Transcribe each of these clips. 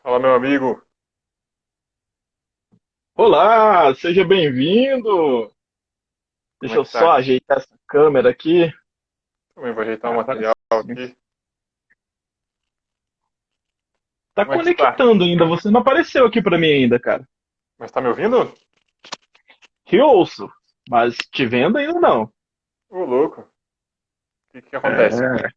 Fala, meu amigo. Olá, seja bem-vindo. Como Deixa é eu que tá só aqui? ajeitar essa câmera aqui. Também vou ajeitar o Agora material sim. aqui. Tá Como é que está? conectando ainda, você não apareceu aqui pra mim ainda, cara. Mas tá me ouvindo? Te ouço, mas te vendo ainda não. Ô, louco. O que acontece? É,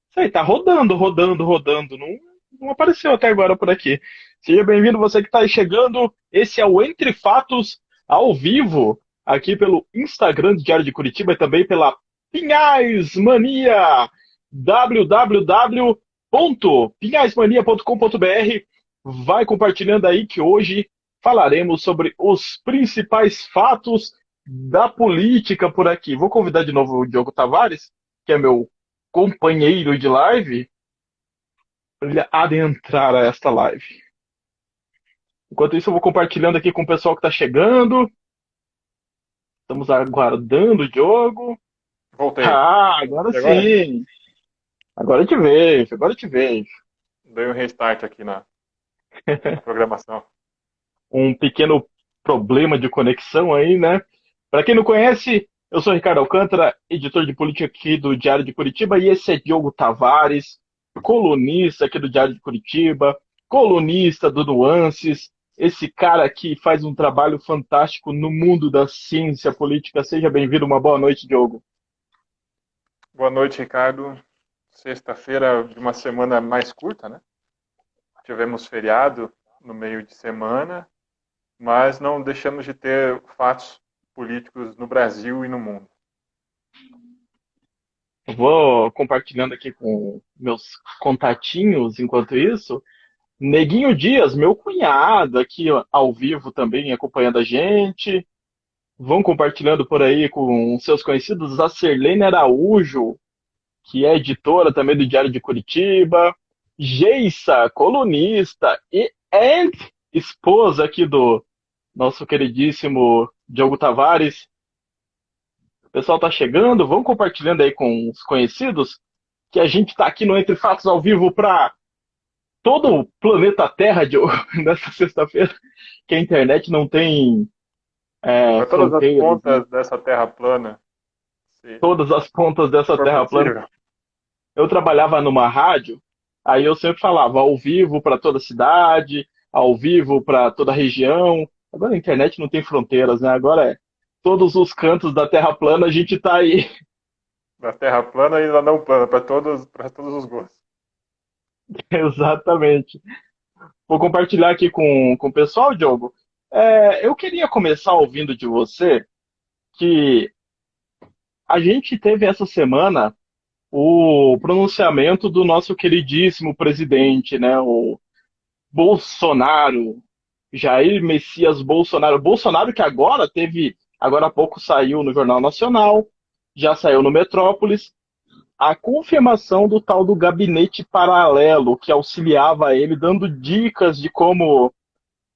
isso aí, tá rodando, rodando, rodando. Não apareceu até agora por aqui. Seja bem-vindo, você que tá aí chegando. Esse é o Entre Fatos ao vivo, aqui pelo Instagram do Diário de Curitiba e também pela Pinhais Mania, www.pinhaismania.com.br. Vai compartilhando aí que hoje falaremos sobre os principais fatos da política por aqui. Vou convidar de novo o Diogo Tavares, que é meu companheiro de live, para ele adentrar a esta live. Enquanto isso, eu vou compartilhando aqui com o pessoal que está chegando. Estamos aguardando o Diogo. Voltei. Ah, agora E agora? sim. Agora eu te vejo, agora eu te vejo. Dei um restart aqui na programação. Um pequeno problema de conexão aí, né? Para quem não conhece, eu sou Ricardo Alcântara, editor de política aqui do Diário de Curitiba, e esse é Diogo Tavares, colunista aqui do Diário de Curitiba, colunista do Nuances, esse cara que faz um trabalho fantástico no mundo da ciência política. Seja bem-vindo, uma boa noite, Diogo. Boa noite, Ricardo. Sexta-feira de uma semana mais curta, né? Tivemos feriado no meio de semana, mas não deixamos de ter fatos políticos no Brasil e no mundo. Eu vou compartilhando aqui com meus contatinhos enquanto isso. Neguinho Dias, meu cunhado, aqui ó, ao vivo também acompanhando a gente. Vão compartilhando por aí com seus conhecidos. A Serlene Araújo, que é editora também do Diário de Curitiba. Geissa, colunista e esposa aqui do nosso queridíssimo Diogo Tavares. O pessoal tá chegando, vão compartilhando aí com os conhecidos, que a gente tá aqui no Entre Fatos ao vivo para todo o planeta Terra, Diogo, nessa sexta-feira, que a internet não tem Para todas as fronteiras, né? pontas dessa terra plana, se Todas as pontas dessa for terra plana. possível. Eu trabalhava numa rádio, aí eu sempre falava ao vivo para toda a cidade, ao vivo para toda a região. Agora a internet não tem fronteiras, né? Agora é todos os cantos da Terra plana a gente tá aí. Da terra plana e da não plana, para todos os gostos. Exatamente. Vou compartilhar aqui com o pessoal, Diogo. Eu queria começar ouvindo de você que a gente teve essa semana o pronunciamento do nosso queridíssimo presidente, né? O Bolsonaro, Jair Messias Bolsonaro. Bolsonaro que agora há pouco saiu no Jornal Nacional, já saiu no Metrópolis, a confirmação do tal do gabinete paralelo que auxiliava ele, dando dicas de como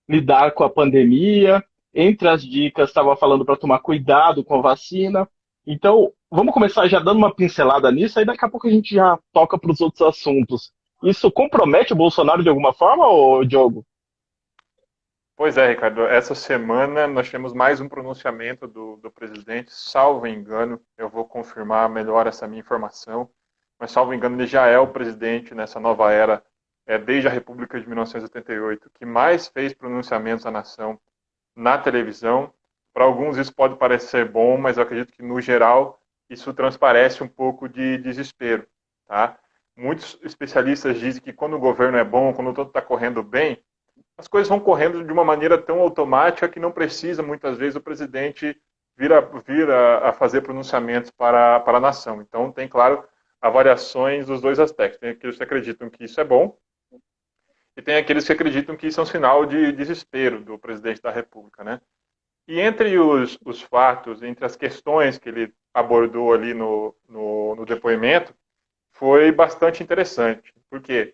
lidar com a pandemia. Entre as dicas, estava falando para tomar cuidado com a vacina. Então, vamos começar já dando uma pincelada nisso, aí daqui a pouco a gente já toca para os outros assuntos. Isso compromete o Bolsonaro de alguma forma, ô Diogo? Pois é, Ricardo, essa semana nós tivemos mais um pronunciamento do presidente, salvo engano, eu vou confirmar melhor essa minha informação, mas salvo engano ele já é o presidente nessa nova era, desde a República de 1988, que mais fez pronunciamentos à nação na televisão. Para alguns isso pode parecer bom, mas eu acredito que no geral isso transparece um pouco de desespero, tá? Muitos especialistas dizem que quando o governo é bom, quando tudo está correndo bem, as coisas vão correndo de uma maneira tão automática que não precisa, muitas vezes, o presidente vir a fazer pronunciamentos para a nação. Então, tem, claro, avaliações dos dois aspectos. Tem aqueles que acreditam que isso é bom e tem aqueles que acreditam que isso é um sinal de desespero do presidente da República, né? E entre os fatos, entre as questões que ele abordou ali no depoimento, foi bastante interessante, porque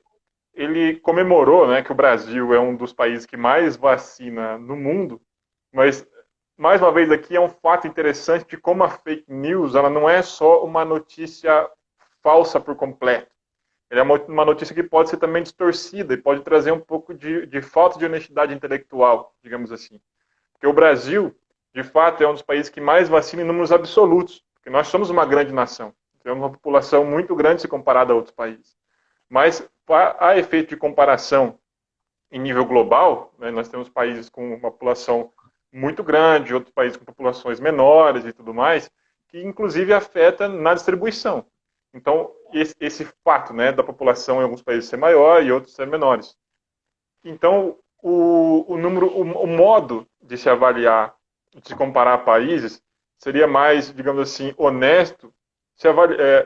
ele comemorou, né, que o Brasil é um dos países que mais vacina no mundo, mas mais uma vez aqui é um fato interessante de como a fake news ela não é só uma notícia falsa por completo. ele é uma notícia que pode ser também distorcida e pode trazer um pouco de falta de honestidade intelectual, digamos assim. Porque o Brasil, de fato, é um dos países que mais vacina em números absolutos, porque nós somos uma grande nação. Temos uma população muito grande se comparada a outros países. Mas, a efeito de comparação em nível global, né, nós temos países com uma população muito grande, outros países com populações menores e tudo mais, que inclusive afeta na distribuição. Então, esse fato, né, da população em alguns países ser maior e outros ser menores. Então, o modo de se avaliar, de se comparar países, seria mais, digamos assim, honesto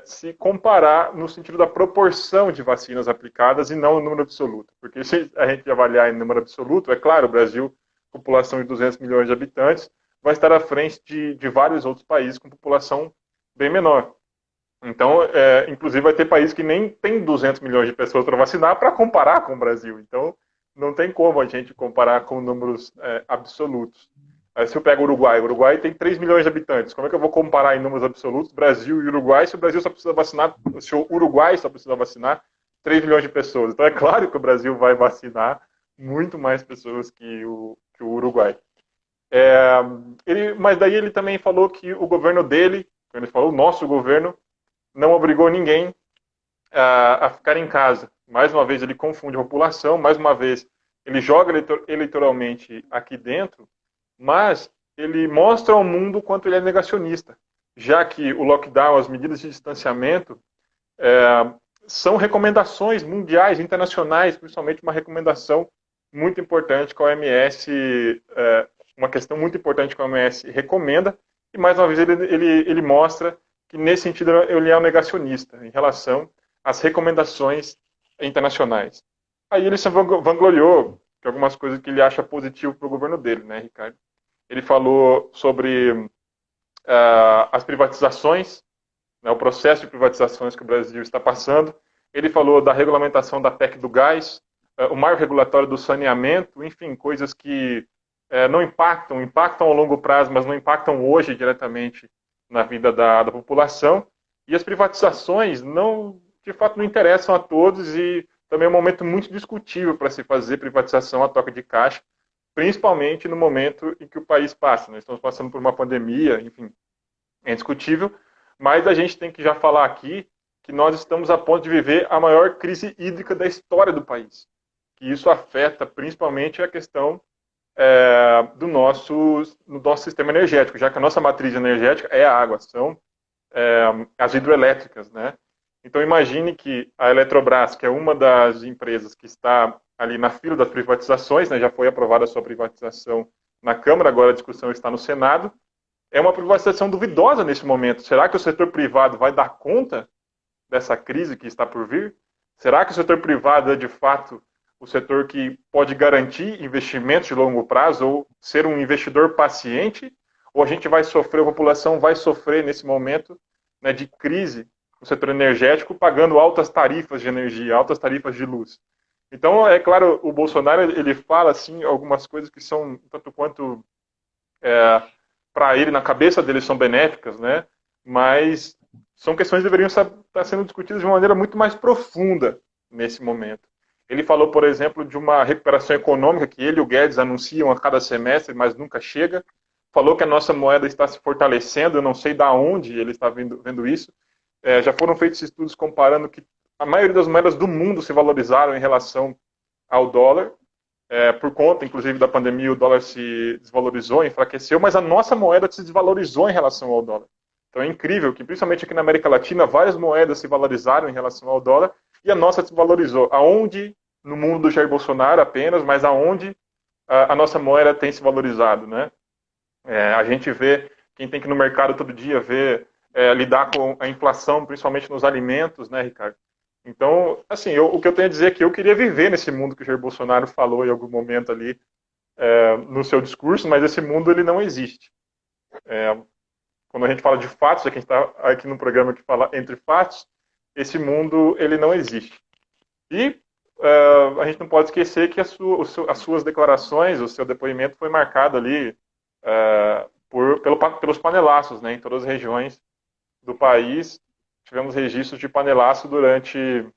se comparar no sentido da proporção de vacinas aplicadas e não no número absoluto. Porque se a gente avaliar em número absoluto, é claro, o Brasil, população de 200 milhões de habitantes, vai estar à frente de vários outros países com população bem menor. Então, inclusive, vai ter países que nem tem 200 milhões de pessoas para vacinar para comparar com o Brasil. Então, não tem como a gente comparar com números absolutos. Se eu pego o Uruguai tem 3 milhões de habitantes. Como é que eu vou comparar em números absolutos Brasil e Uruguai se o Brasil só precisa vacinar, se o Uruguai só precisa vacinar 3 milhões de pessoas? Então, é claro que o Brasil vai vacinar muito mais pessoas que o Uruguai. Mas daí ele também falou que o governo dele, ele falou, o nosso governo, não obrigou ninguém a ficar em casa. Mais uma vez, ele confunde a população, mais uma vez, ele joga eleitoralmente aqui dentro, mas ele mostra ao mundo quanto ele é negacionista, já que o lockdown, as medidas de distanciamento, são recomendações mundiais, internacionais, principalmente uma recomendação muito importante que a OMS, uma questão muito importante que a OMS recomenda, e mais uma vez ele mostra que nesse sentido ele é um negacionista em relação às recomendações internacionais. Aí ele se vangloriou de algumas coisas que ele acha positivo para o governo dele, né, Ricardo? Ele falou sobre as privatizações, né, o processo de privatizações que o Brasil está passando. Ele falou da regulamentação da PEC do gás, o marco regulatório do saneamento, enfim, coisas que não impactam ao longo prazo, mas não impactam hoje diretamente na vida da população. E as privatizações, de fato, não interessam a todos e também é um momento muito discutível para se fazer privatização a toque de caixa, principalmente no momento em que o país passa. Nós estamos passando por uma pandemia, enfim, é discutível, mas a gente tem que já falar aqui que nós estamos a ponto de viver a maior crise hídrica da história do país. Que isso afeta principalmente a questão do nosso sistema energético, já que a nossa matriz energética é a água, são as hidroelétricas, né? Então imagine que a Eletrobras, que é uma das empresas que está ali na fila das privatizações, né, já foi aprovada a sua privatização na Câmara, agora a discussão está no Senado, é uma privatização duvidosa nesse momento. Será que o setor privado vai dar conta dessa crise que está por vir? Será que o setor privado é de fato o setor que pode garantir investimentos de longo prazo ou ser um investidor paciente? Ou a gente vai sofrer, a população vai sofrer nesse momento, né, de crise no setor energético, pagando altas tarifas de energia, altas tarifas de luz? Então, é claro, o Bolsonaro ele fala assim algumas coisas que são tanto quanto para ele, na cabeça dele, são benéficas, né? Mas são questões que deveriam estar sendo discutidas de uma maneira muito mais profunda nesse momento. Ele falou, por exemplo, de uma recuperação econômica que ele e o Guedes anunciam a cada semestre, mas nunca chega. Falou que a nossa moeda está se fortalecendo, eu não sei de onde ele está vendo isso. Já foram feitos estudos comparando que a maioria das moedas do mundo se valorizaram em relação ao dólar. Por conta, inclusive, da pandemia, o dólar se desvalorizou, enfraqueceu, mas a nossa moeda se desvalorizou em relação ao dólar. Então é incrível que, principalmente aqui na América Latina, várias moedas se valorizaram em relação ao dólar e a nossa se valorizou. Aonde, no mundo do Jair Bolsonaro apenas, mas aonde a nossa moeda tem se valorizado, né? A gente vê, quem tem que ir no mercado todo dia, lidar com a inflação, principalmente nos alimentos, né, Ricardo? Então, assim, o que eu tenho a dizer é que eu queria viver nesse mundo que o Jair Bolsonaro falou em algum momento ali no seu discurso, mas esse mundo ele não existe. Quando a gente fala de fatos, já que a gente está aqui no programa que fala entre fatos, esse mundo ele não existe. E a gente não pode esquecer que as suas declarações, o seu depoimento foi marcado ali pelos panelaços, né, em todas as regiões do país. Tivemos registros de panelaço durante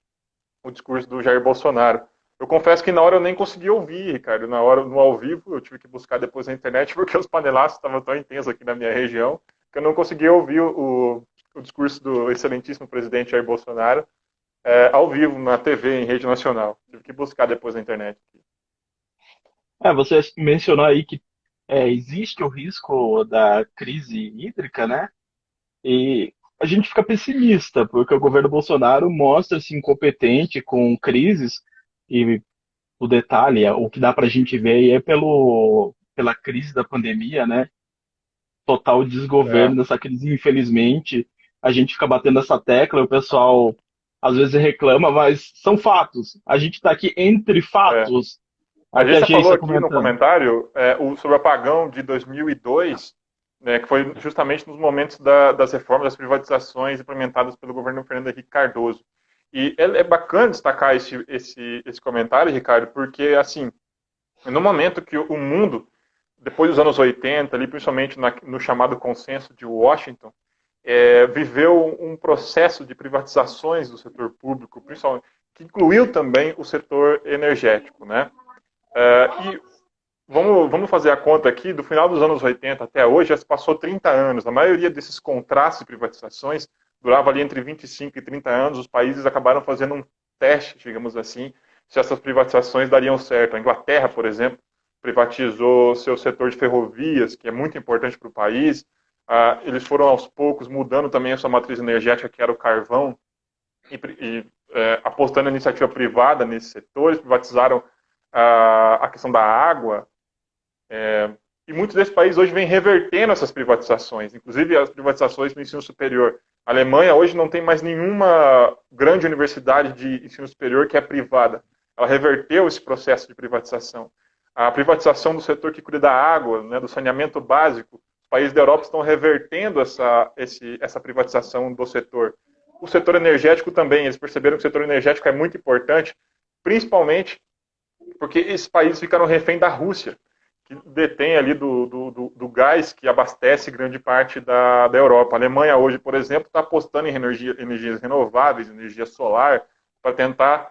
o discurso do Jair Bolsonaro. Eu confesso que na hora eu nem consegui ouvir, Ricardo. Na hora, no ao vivo, eu tive que buscar depois na internet, porque os panelaços estavam tão intensos aqui na minha região, que eu não consegui ouvir o discurso do excelentíssimo presidente Jair Bolsonaro ao vivo, na TV, em rede nacional. Tive que buscar depois na internet. Você mencionou aí que existe o risco da crise hídrica, né? E a gente fica pessimista, porque o governo Bolsonaro mostra-se incompetente com crises, e o detalhe, o que dá para a gente ver aí é pela crise da pandemia, né? Total É, desgoverno dessa crise, infelizmente. A gente fica batendo essa tecla, o pessoal às vezes reclama, mas são fatos. A gente está aqui entre é. fatos. A Aqui gente a já gente falou está aqui no comentando. comentário sobre o apagão de 2002, né, que foi justamente nos momentos das reformas, das privatizações implementadas pelo governo Fernando Henrique Cardoso. E é bacana destacar esse comentário, Ricardo, porque, assim, no momento que o mundo, depois dos anos 80, ali, principalmente no chamado consenso de Washington, viveu um processo de privatizações do setor público, principalmente, que incluiu também o setor energético, né? E vamos fazer a conta aqui, do final dos anos 80 até hoje, já se passou 30 anos. A maioria desses contratos de privatizações durava ali entre 25 e 30 anos. Os países acabaram fazendo um teste, digamos assim, se essas privatizações dariam certo. A Inglaterra, por exemplo, privatizou seu setor de ferrovias, que é muito importante para o país. Eles foram aos poucos mudando também a sua matriz energética, que era o carvão, apostando na iniciativa privada nesses setores, privatizaram a questão da água, e muitos desses países hoje vêm revertendo essas privatizações, inclusive as privatizações no ensino superior. A Alemanha hoje não tem mais nenhuma grande universidade de ensino superior que é privada. Ela reverteu esse processo de privatização. A privatização do setor que cuida da água, né, do saneamento básico, os países da Europa estão revertendo essa privatização do setor. O setor energético também, eles perceberam que o setor energético é muito importante, principalmente porque esses países ficaram refém da Rússia, que detém ali do gás que abastece grande parte da Europa. A Alemanha hoje, por exemplo, está apostando em energias renováveis, energia solar, para tentar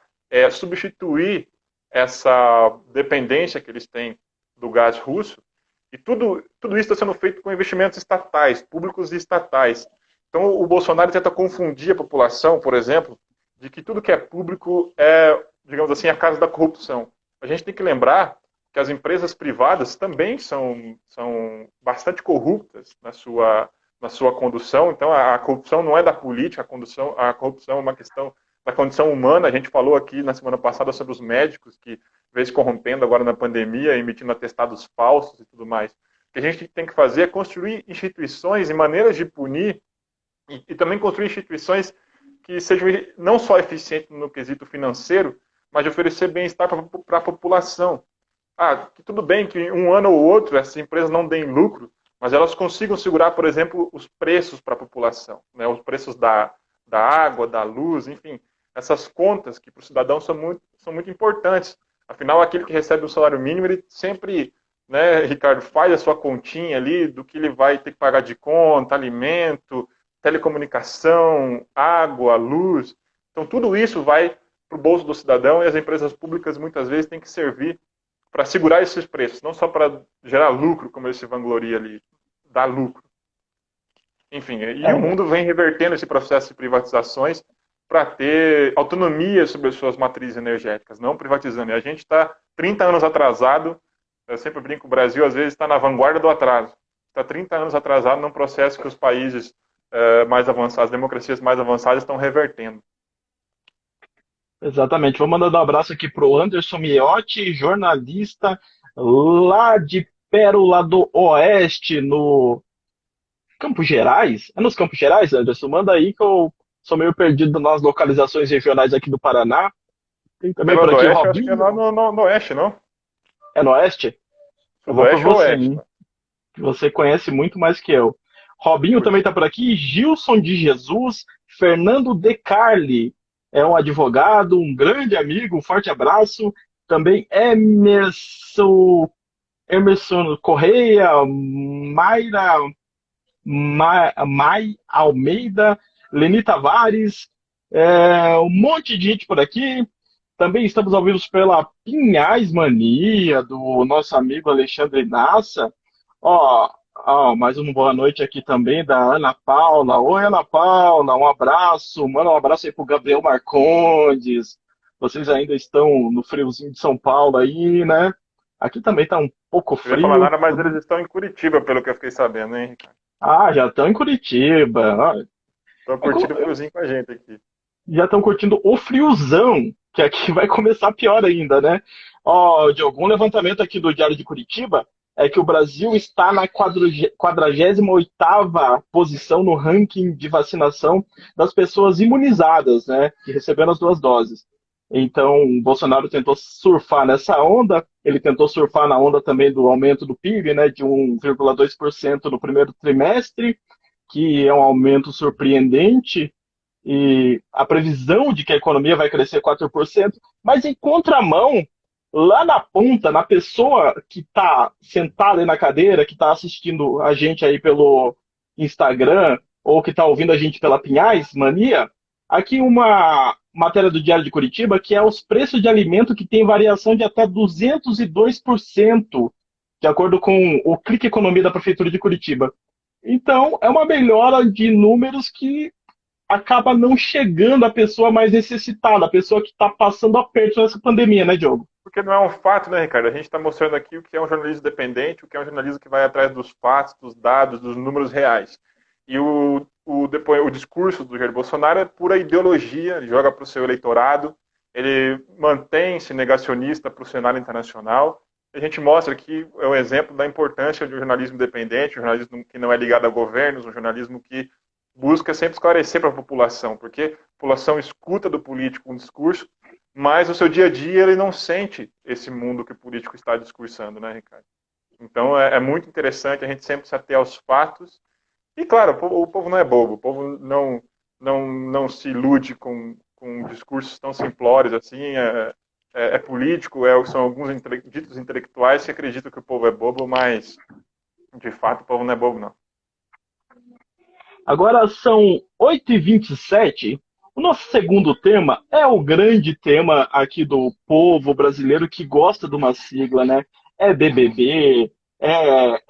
substituir essa dependência que eles têm do gás russo. E tudo isso está sendo feito com investimentos estatais, públicos e estatais. Então o Bolsonaro tenta confundir a população, por exemplo, de que tudo que é público é, digamos assim, a casa da corrupção. A gente tem que lembrar que as empresas privadas também são bastante corruptas na sua condução. Então, a corrupção não é da política, a corrupção é uma questão da condição humana. A gente falou aqui na semana passada sobre os médicos que vêm se corrompendo agora na pandemia, emitindo atestados falsos e tudo mais. O que a gente tem que fazer é construir instituições e maneiras de punir e também construir instituições que sejam não só eficientes no quesito financeiro, mas de oferecer bem-estar para a população. Que tudo bem que um ano ou outro essas empresas não deem lucro, mas elas consigam segurar, por exemplo, os preços para a população, né? Os preços da água, da luz, enfim, essas contas que para o cidadão são muito importantes. Afinal, aquele que recebe o salário mínimo, ele sempre, né, Ricardo, faz a sua continha ali do que ele vai ter que pagar de conta, alimento, telecomunicação, água, luz. Então, tudo isso vai para o bolso do cidadão e as empresas públicas muitas vezes têm que servir para segurar esses preços, não só para gerar lucro, como ele se vangloria ali, dar lucro. Enfim, e o É, mundo vem revertendo esse processo de privatizações para ter autonomia sobre as suas matrizes energéticas, não privatizando. E a gente está 30 anos atrasado, eu sempre brinco, o Brasil às vezes está na vanguarda do atraso. Está 30 anos atrasado num processo que os países mais avançados, as democracias mais avançadas estão revertendo. exatamente. Vou mandando um abraço aqui pro Anderson Miotti, jornalista lá de Pérola do Oeste, no Campos Gerais? É nos Campos Gerais, Anderson? Manda aí que eu sou meio perdido nas localizações regionais aqui do Paraná. Tem também Pela por do aqui Oeste, eu acho que é lá Robinho. no Oeste, não? É no Oeste? Eu vou por Sudoeste ou você, Oeste? hein? Que você conhece muito mais que eu. Robinho também Putz, está por aqui. Gilson de Jesus. Fernando De Carli é um advogado, um grande amigo. Um forte abraço. Também Emerson Correia, Mayra Mai Almeida, Leni Tavares. Um monte de gente por aqui. Também estamos ao vivo pela Pinhais Mania, do nosso amigo Alexandre Nassa. Mais uma boa noite aqui também da Ana Paula. Oi, Ana Paula, um abraço. Manda um abraço aí pro Gabriel Marcondes. Vocês ainda estão no friozinho de São Paulo aí, né? Aqui também tá um pouco Eu ia falar frio. nada, mas eles estão em Curitiba, pelo que eu fiquei sabendo, hein, Ricardo? Ah, já estão em Curitiba. Estão É curtindo o friozinho com a gente aqui. Já estão curtindo o friozão, que aqui vai começar pior ainda, né? De algum levantamento aqui do Diário de Curitiba, é que o Brasil está na 48ª posição no ranking de vacinação das pessoas imunizadas, né? Que receberam as 2 doses. Então, o Bolsonaro tentou surfar nessa onda, ele tentou surfar na onda também do aumento do PIB, né? De 1,2% no primeiro trimestre, que é um aumento surpreendente, e a previsão de que a economia vai crescer 4%, mas em contramão, lá na ponta, na pessoa que está sentada aí na cadeira, que está assistindo a gente aí pelo Instagram, ou que está ouvindo a gente pela Pinhais Mania, aqui uma matéria do Diário de Curitiba, que é os preços de alimento que tem variação de até 202%, de acordo com o Clique Economia da Prefeitura de Curitiba. Então, é uma melhora de números que acaba não chegando à pessoa mais necessitada, a pessoa que está passando aperto nessa pandemia, né, Diogo? Porque não é um fato, né, Ricardo? A gente está mostrando aqui o que é um jornalismo dependente, o que é um jornalismo que vai atrás dos fatos, dos dados, dos números reais. E o discurso do Jair Bolsonaro é pura ideologia, ele joga para o seu eleitorado, ele mantém-se negacionista para o cenário internacional. A gente mostra aqui é um exemplo da importância de um jornalismo independente, um jornalismo que não é ligado a governos, um jornalismo que busca sempre esclarecer para a população, porque a população escuta do político um discurso, mas no seu dia a dia ele não sente esse mundo que o político está discursando, né, Ricardo? Então é muito interessante a gente sempre se ater aos fatos. E claro, o povo não é bobo, o povo não se ilude com discursos tão simplórios assim. É político, são alguns ditos intelectuais que acreditam que o povo é bobo, mas de fato o povo não é bobo, não. Agora são 8h27. O nosso segundo tema é o grande tema aqui do povo brasileiro que gosta de uma sigla, né? É BBB, é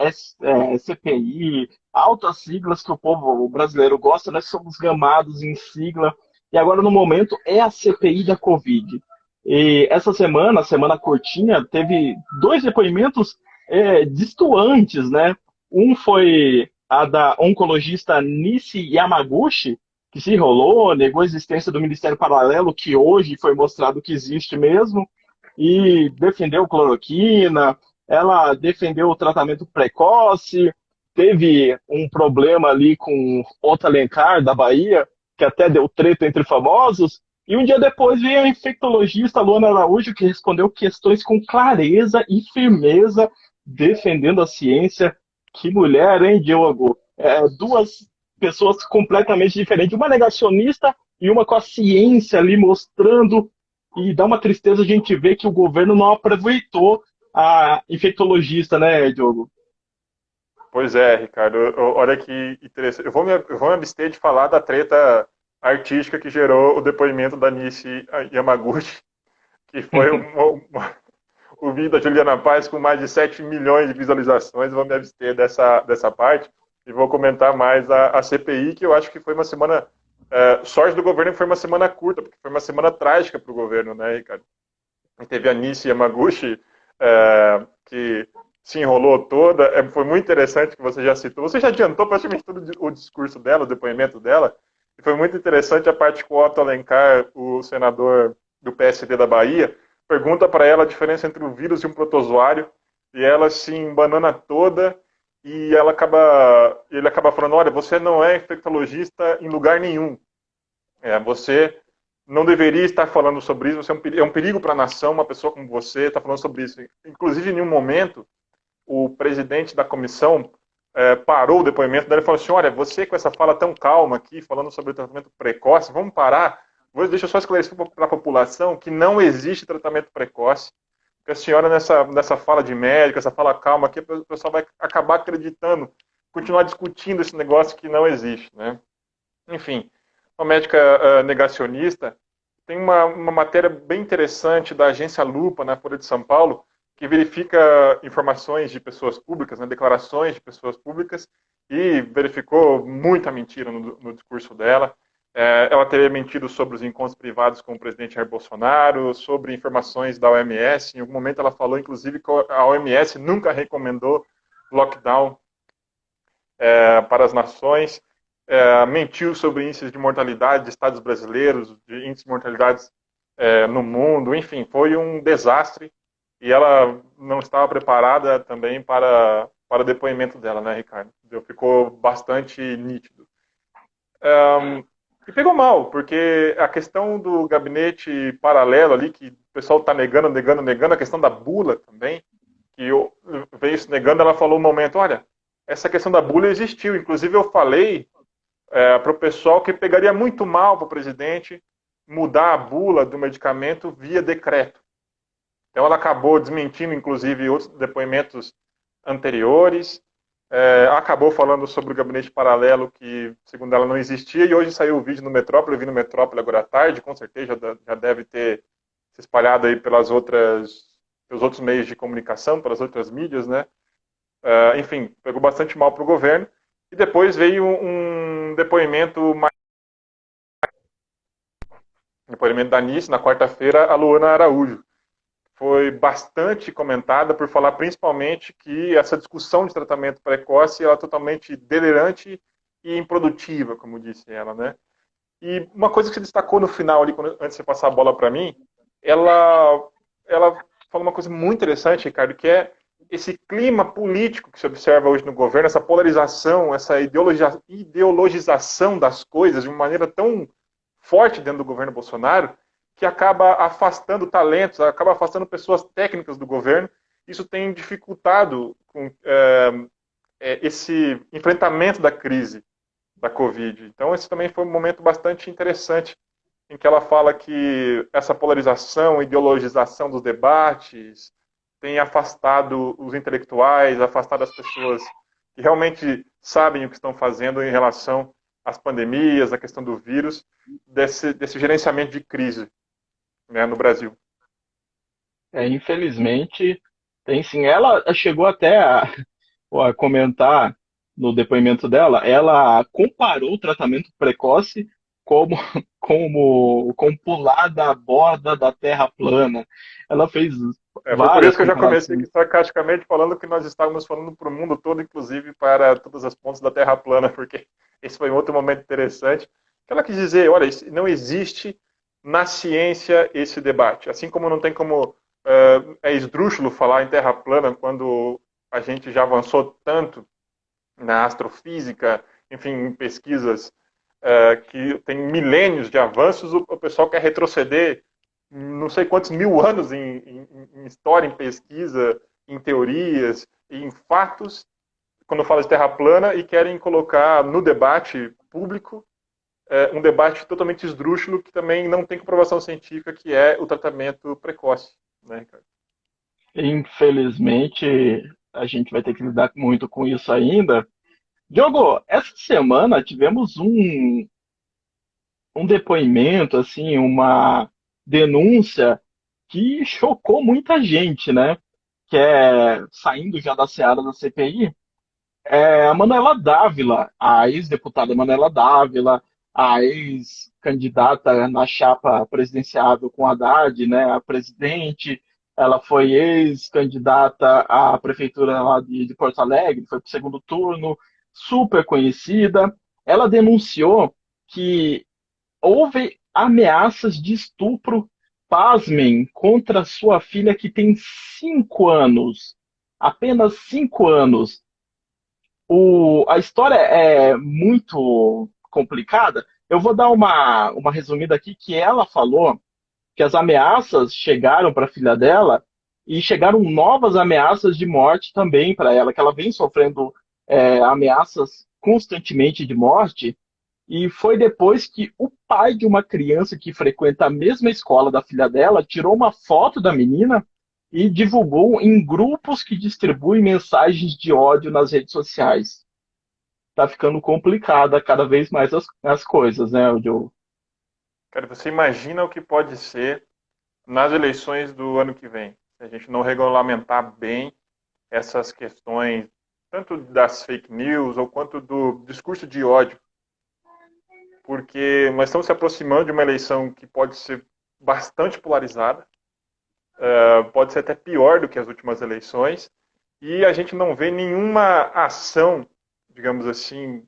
CPI, altas siglas que o povo brasileiro gosta, nós somos gamados em sigla. E agora, no momento, é a CPI da Covid. E essa semana, semana curtinha, teve 2 depoimentos distoantes, né? Um foi a da oncologista Nishi Yamaguchi, que se enrolou, negou a existência do Ministério Paralelo, que hoje foi mostrado que existe mesmo, e defendeu cloroquina, ela defendeu o tratamento precoce, teve um problema ali com Otto Alencar, da Bahia, que até deu treta entre famosos, e um dia depois veio a infectologista Luana Araújo, que respondeu questões com clareza e firmeza, defendendo a ciência. Que mulher, hein, Diogo? 2 pessoas completamente diferentes, uma negacionista e uma com a ciência ali mostrando, e dá uma tristeza a gente ver que o governo não aproveitou a infectologista, né, Diogo? Pois é, Ricardo. Olha que interessante. Eu vou me abster de falar da treta artística que gerou o depoimento da Nishi Yamaguchi, que foi o vídeo da Juliana Paz com mais de 7 milhões de visualizações. Eu vou me abster dessa parte e vou comentar mais a CPI, que eu acho que foi uma semana. Sorte do governo que foi uma semana curta, porque foi uma semana trágica para o governo, né, Ricardo? E teve a Nishi Yamaguchi, que se enrolou toda. Foi muito interessante que você já citou. Você já adiantou praticamente todo o discurso dela, o depoimento dela. E foi muito interessante a parte que o Otto Alencar, o senador do PSD da Bahia, pergunta para ela a diferença entre um vírus e um protozoário. E ela se embanana toda e ele acaba falando, olha, você não é infectologista em lugar nenhum. Você não deveria estar falando sobre isso, você é um perigo para a nação, uma pessoa como você está falando sobre isso. Inclusive, em nenhum momento, o presidente da comissão parou o depoimento dele e falou assim, olha, você com essa fala tão calma aqui, falando sobre o tratamento precoce, vamos parar. Deixa eu só esclarecer para a população que não existe tratamento precoce, que a senhora, nessa fala de médico, essa fala calma aqui, o pessoal vai acabar acreditando, continuar discutindo esse negócio que não existe, né? Enfim, uma médica negacionista. Tem uma matéria bem interessante da agência Lupa, na Folha de São Paulo, que verifica informações de pessoas públicas, né, declarações de pessoas públicas, e verificou muita mentira no discurso dela. Ela teria mentido sobre os encontros privados com o presidente Jair Bolsonaro, sobre informações da OMS. Em algum momento ela falou, inclusive, que a OMS nunca recomendou lockdown para as nações. Mentiu sobre índices de mortalidade de estados brasileiros, de índices de mortalidade no mundo. Enfim, foi um desastre. E ela não estava preparada também para o depoimento dela, né, Ricardo? Ficou bastante nítido. E pegou mal, porque a questão do gabinete paralelo ali, que o pessoal está negando, a questão da bula também, que eu veio isso negando, ela falou um momento, olha, essa questão da bula existiu, inclusive eu falei para o pessoal que pegaria muito mal para o presidente mudar a bula do medicamento via decreto. Então ela acabou desmentindo, inclusive, outros depoimentos anteriores, acabou falando sobre o gabinete paralelo que, segundo ela, não existia, e hoje saiu o vídeo no Metrópole, eu vi no Metrópole agora à tarde, com certeza já deve ter se espalhado aí pelos outros meios de comunicação, pelas outras mídias, né? Enfim, pegou bastante mal para o governo, e depois veio um depoimento da Anice, na quarta-feira, a Luana Araújo. Foi bastante comentada por falar principalmente que essa discussão de tratamento precoce ela é totalmente delirante e improdutiva, como disse ela, né? E uma coisa que se destacou no final ali, antes de você passar a bola para mim, ela falou uma coisa muito interessante, Ricardo, que é esse clima político que se observa hoje no governo, essa polarização, essa ideologização das coisas de uma maneira tão forte dentro do governo Bolsonaro, que acaba afastando talentos, acaba afastando pessoas técnicas do governo. Isso tem dificultado esse enfrentamento da crise da Covid. Então, esse também foi um momento bastante interessante, em que ela fala que essa polarização, ideologização dos debates, tem afastado os intelectuais, afastado as pessoas que realmente sabem o que estão fazendo em relação às pandemias, à questão do vírus, desse gerenciamento de crise, né, no Brasil. Infelizmente, tem sim. Ela chegou até a comentar no depoimento dela, ela comparou o tratamento precoce como, como pular da borda da Terra plana. Ela fez Foi por isso várias que eu já comecei comparações. sarcasticamente falando que nós estávamos falando para o mundo todo, inclusive para todas as pontas da Terra plana, porque esse foi um outro momento interessante. Ela quis dizer, olha, não existe na ciência esse debate. Assim como não tem como é esdrúxulo falar em Terra plana quando a gente já avançou tanto na astrofísica, enfim, em pesquisas que tem milênios de avanços, o pessoal quer retroceder não sei quantos mil anos em história, em pesquisa, em teorias, em fatos, quando fala de terra plana, e querem colocar no debate público um debate totalmente esdrúxulo, que também não tem comprovação científica, que é o tratamento precoce. Né, Ricardo? Infelizmente, a gente vai ter que lidar muito com isso ainda. Diogo, essa semana tivemos um depoimento, assim, uma denúncia que chocou muita gente, né? Que é, saindo já da seara da CPI, a Manuela Dávila, a ex-deputada Manuela Dávila, a ex-candidata na chapa presidenciável com Haddad, né, a presidente, ela foi ex-candidata à prefeitura lá de Porto Alegre, foi para o segundo turno, super conhecida. Ela denunciou que houve ameaças de estupro, pasmem, contra sua filha que tem 5 anos. Apenas 5 anos. A história é muito complicada. Eu vou dar uma resumida aqui, que ela falou que as ameaças chegaram para a filha dela e chegaram novas ameaças de morte também para ela, que ela vem sofrendo ameaças constantemente de morte. E foi depois que o pai de uma criança que frequenta a mesma escola da filha dela tirou uma foto da menina e divulgou em grupos que distribuem mensagens de ódio nas redes sociais. tá ficando complicada cada vez mais as coisas, né, o Diogo? Cara, você imagina o que pode ser nas eleições do ano que vem, se a gente não regulamentar bem essas questões, tanto das fake news ou quanto do discurso de ódio, porque nós estamos se aproximando de uma eleição que pode ser bastante polarizada, pode ser até pior do que as últimas eleições, e a gente não vê nenhuma ação, digamos assim,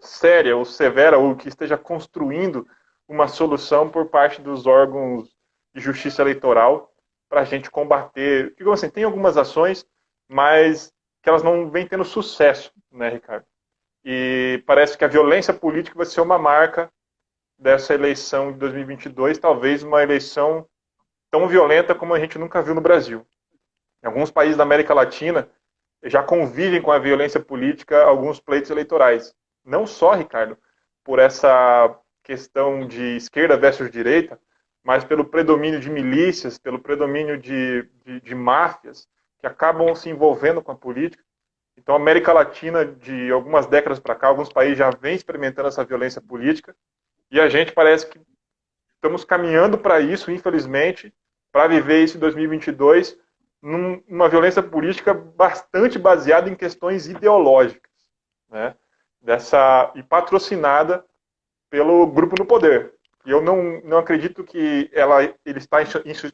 séria ou severa, ou que esteja construindo uma solução por parte dos órgãos de justiça eleitoral para a gente combater. Digamos assim, tem algumas ações, mas que elas não vêm tendo sucesso, né, Ricardo? E parece que a violência política vai ser uma marca dessa eleição de 2022, talvez uma eleição tão violenta como a gente nunca viu no Brasil. Em alguns países da América Latina já convivem com a violência política alguns pleitos eleitorais. Não só, Ricardo, por essa questão de esquerda versus direita, mas pelo predomínio de milícias, pelo predomínio de máfias que acabam se envolvendo com a política. Então, a América Latina, de algumas décadas para cá, alguns países já vêm experimentando essa violência política, e a gente parece que estamos caminhando para isso, infelizmente, para viver isso em 2022, numa violência política bastante baseada em questões ideológicas, né? E patrocinada pelo grupo no poder. E eu não acredito que ele está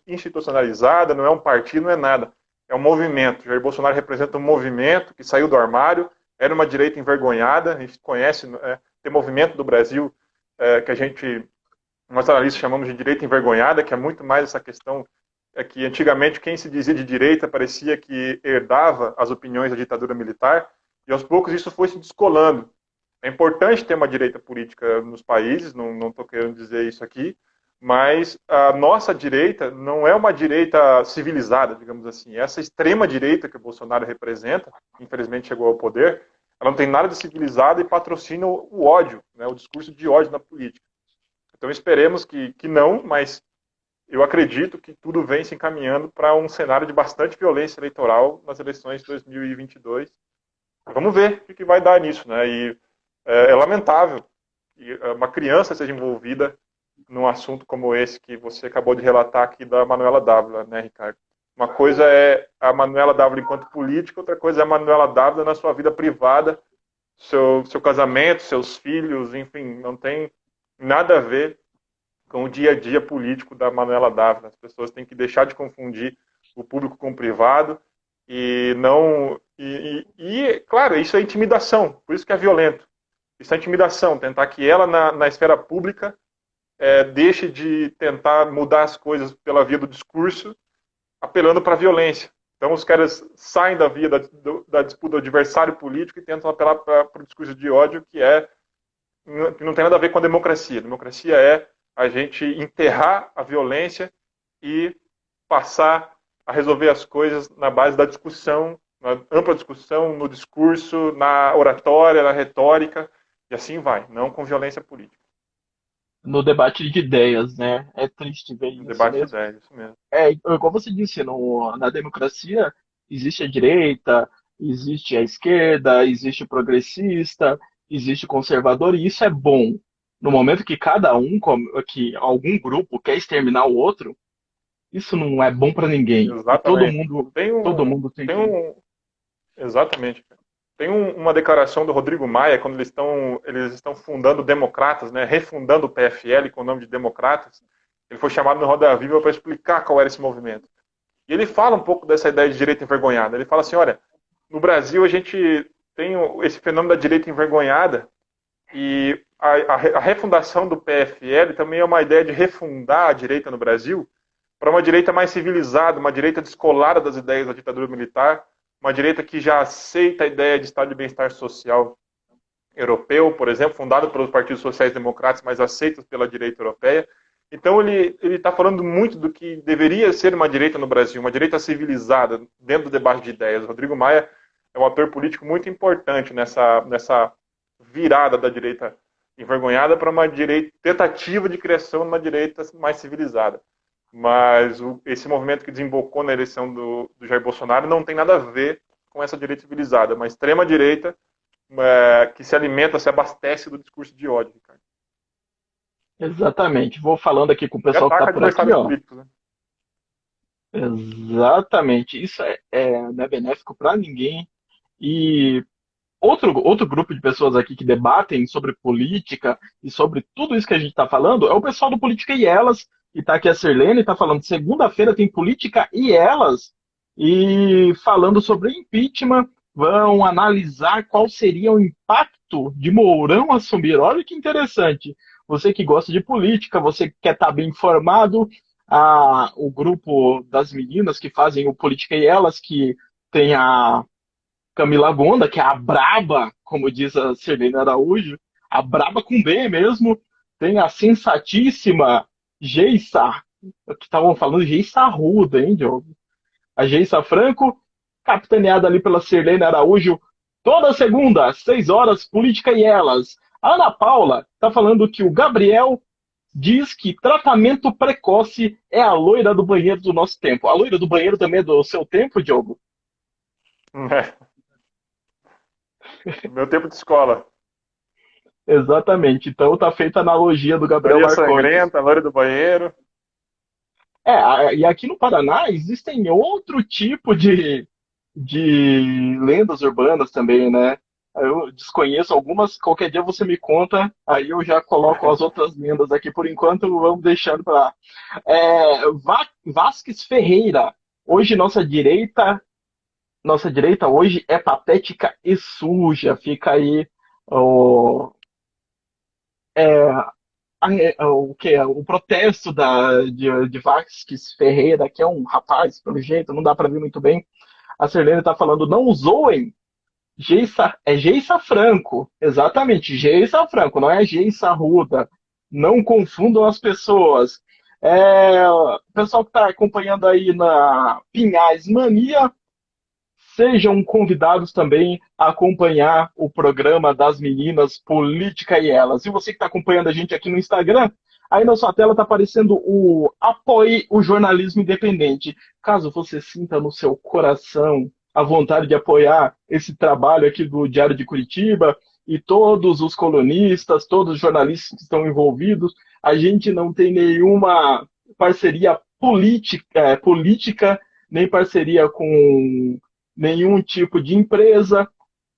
institucionalizada, não é um partido, não é nada. É um movimento. Jair Bolsonaro representa um movimento que saiu do armário, era uma direita envergonhada, a gente conhece, tem movimento do Brasil que a gente, nós analistas chamamos de direita envergonhada, que é muito mais essa questão que antigamente quem se dizia de direita parecia que herdava as opiniões da ditadura militar, e aos poucos isso foi se descolando. É importante ter uma direita política nos países, não estou querendo dizer isso aqui, mas a nossa direita não é uma direita civilizada, digamos assim. Essa extrema direita que o Bolsonaro representa, infelizmente chegou ao poder, ela não tem nada de civilizada e patrocina o ódio, né, o discurso de ódio na política. Então esperemos que não, mas eu acredito que tudo vem se encaminhando para um cenário de bastante violência eleitoral nas eleições de 2022. Vamos ver o que vai dar nisso, né? E é lamentável que uma criança seja envolvida num assunto como esse que você acabou de relatar aqui da Manuela Dávila, né, Ricardo? Uma coisa é a Manuela Dávila enquanto política, outra coisa é a Manuela Dávila na sua vida privada, seu casamento, seus filhos, enfim, não tem nada a ver com o dia a dia político da Manuela Dávila. As pessoas têm que deixar de confundir o público com o privado e não claro, isso é intimidação, por isso que é violento. Isso é intimidação, tentar que ela na esfera pública deixe de tentar mudar as coisas pela via do discurso, apelando para a violência. Então os caras saem da via da disputa do adversário político e tentam apelar para o discurso de ódio que não tem nada a ver com a democracia. A democracia é a gente enterrar a violência e passar a resolver as coisas na base da discussão, na ampla discussão, no discurso, na oratória, na retórica, e assim vai, não com violência política. No debate de ideias, né? É triste ver No isso debate de mesmo. ideias, isso mesmo. É, igual você disse, na democracia existe a direita, existe a esquerda, existe o progressista, existe o conservador, e isso é bom. No momento que que algum grupo quer exterminar o outro, isso não é bom para ninguém. E Exatamente. todo mundo tem Tem que. um, exatamente. Tem uma declaração do Rodrigo Maia, quando eles estão fundando Democratas, né, refundando o PFL com o nome de Democratas. Ele foi chamado no Roda Viva para explicar qual era esse movimento. E ele fala um pouco dessa ideia de direita envergonhada. Ele fala assim, olha, no Brasil a gente tem esse fenômeno da direita envergonhada e a refundação do PFL também é uma ideia de refundar a direita no Brasil para uma direita mais civilizada, uma direita descolada das ideias da ditadura militar, uma direita que já aceita a ideia de estado de bem-estar social europeu, por exemplo, fundado pelos partidos sociais-democratas, mas aceitos pela direita europeia. Então ele está falando muito do que deveria ser uma direita no Brasil, uma direita civilizada, dentro do debate de ideias. Rodrigo Maia é um ator político muito importante nessa virada da direita envergonhada para uma tentativa de criação de uma direita mais civilizada. Mas esse movimento que desembocou na eleição do Jair Bolsonaro não tem nada a ver com essa direita civilizada. Uma extrema-direita que se alimenta, se abastece do discurso de ódio, Ricardo. Exatamente. Vou falando aqui com o E pessoal que está ataca por aqui, adversários ó. políticos, né? Exatamente. Isso não é benéfico para ninguém. E outro grupo de pessoas aqui que debatem sobre política e sobre tudo isso que a gente está falando é o pessoal do Política e Elas, que está aqui a Sirlene, está falando segunda-feira tem Política e Elas, e falando sobre impeachment, vão analisar qual seria o impacto de Mourão assumir. Olha que interessante. Você que gosta de política, você que quer estar bem informado, o grupo das meninas que fazem o Política e Elas, que tem a Camila Gonda, que é a braba, como diz a Sirlene Araújo, a braba com B mesmo. Tem a sensatíssima Geissa, que estavam falando Geissa Arruda, hein, Diogo? A Geissa Franco, capitaneada ali pela Sirlene Araújo, toda segunda, às 6 horas, Política e Elas. A Ana Paula está falando que o Gabriel diz que tratamento precoce é a loira do banheiro do nosso tempo. A loira do banheiro também é do seu tempo, Diogo? No meu tempo de escola. Exatamente. Então tá feita a analogia do Gabriel Maria Marcondes. Sangrenta, loira do banheiro. E aqui no Paraná existem outro tipo de lendas urbanas também, né? Eu desconheço algumas, qualquer dia você me conta, aí eu já coloco as outras lendas aqui. Por enquanto, vamos deixando para lá. Vasques Ferreira. Hoje nossa direita hoje é patética e suja. Fica aí o, o que é o protesto de Vasques Ferreira, que é um rapaz, pelo jeito, não dá para ver muito bem. A Sirlene está falando, não zoem. Geissa Franco, exatamente, Geissa Franco, não é Geissa Ruda. Não confundam as pessoas. O pessoal que está acompanhando aí na Pinhais Mania, sejam convidados também a acompanhar o programa das meninas Política e Elas. E você que está acompanhando a gente aqui no Instagram, aí na sua tela está aparecendo o Apoie o Jornalismo Independente. Caso você sinta no seu coração a vontade de apoiar esse trabalho aqui do Diário de Curitiba e todos os colunistas, todos os jornalistas que estão envolvidos, a gente não tem nenhuma parceria política nem parceria com nenhum tipo de empresa.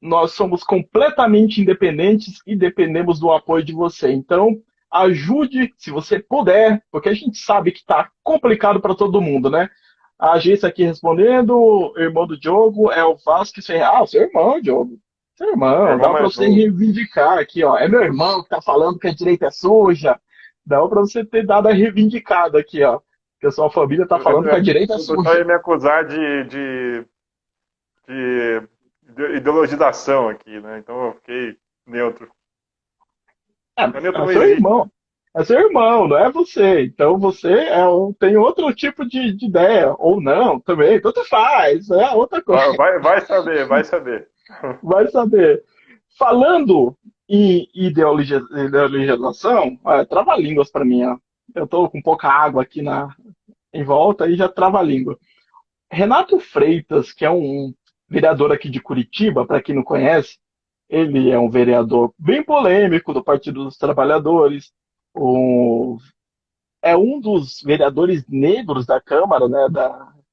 Nós somos completamente independentes e dependemos do apoio de você. Então, ajude se você puder, porque a gente sabe que está complicado para todo mundo, né? A agência aqui respondendo, irmão do Diogo, é o Vasco Ferreira. O seu irmão, Diogo. Seu Meu irmão, irmão dá para mais você novo. reivindicar aqui, ó. É meu irmão que está falando que a direita é suja. Dá para você ter dado a reivindicada aqui, ó. Que a sua família está falando que a direita é O pessoal suja. ia me acusar de ideologização aqui, né? Então eu fiquei neutro. Mas neutro É não seu existe, né? irmão. É seu irmão, não é você. Então você tem outro tipo de ideia. Ou não, também. Tanto faz. É outra coisa. Vai saber, vai saber. Vai saber. Falando em ideologização, trava-línguas para mim. Ó. Eu tô com pouca água aqui em volta e já trava-língua. Renato Freitas, que é um vereador aqui de Curitiba, para quem não conhece, ele é um vereador bem polêmico do Partido dos Trabalhadores, um, é um dos vereadores negros da Câmara, né,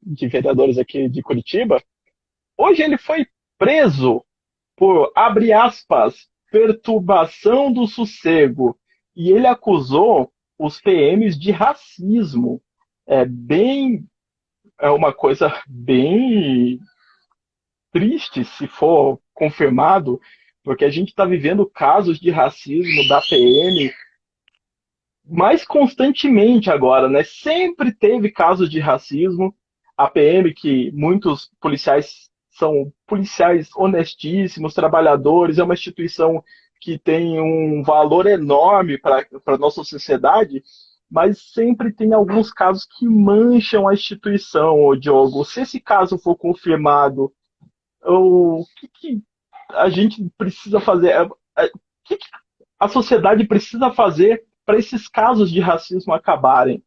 de vereadores aqui de Curitiba. Hoje ele foi preso por, abre aspas, perturbação do sossego, e ele acusou os PMs de racismo. É uma coisa bem triste se for confirmado, porque a gente está vivendo casos de racismo da PM mais constantemente agora, né? Sempre teve casos de racismo. A PM, que muitos policiais são policiais honestíssimos, trabalhadores, é uma instituição que tem um valor enorme para a nossa sociedade, mas sempre tem alguns casos que mancham a instituição, ô Diogo. Se esse caso for confirmado, o que a gente precisa fazer? O que a sociedade precisa fazer para esses casos de racismo acabarem?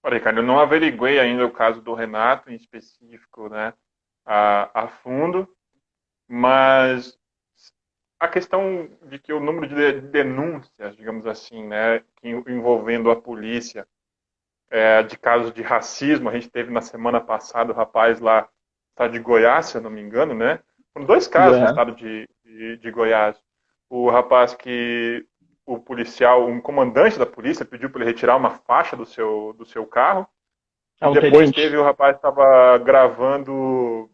Olha, Ricardo, eu não averiguei ainda o caso do Renato em específico, né, a fundo, mas a questão de que o número de denúncias, digamos assim, né, envolvendo a polícia, de casos de racismo, a gente teve na semana passada o rapaz lá, estado de Goiás, se eu não me engano, né? Foram dois casos no Goiás. estado de Goiás. O rapaz que o policial, um comandante da polícia, pediu para ele retirar uma faixa do seu carro, É e um depois teve tenente. o rapaz que estava gravando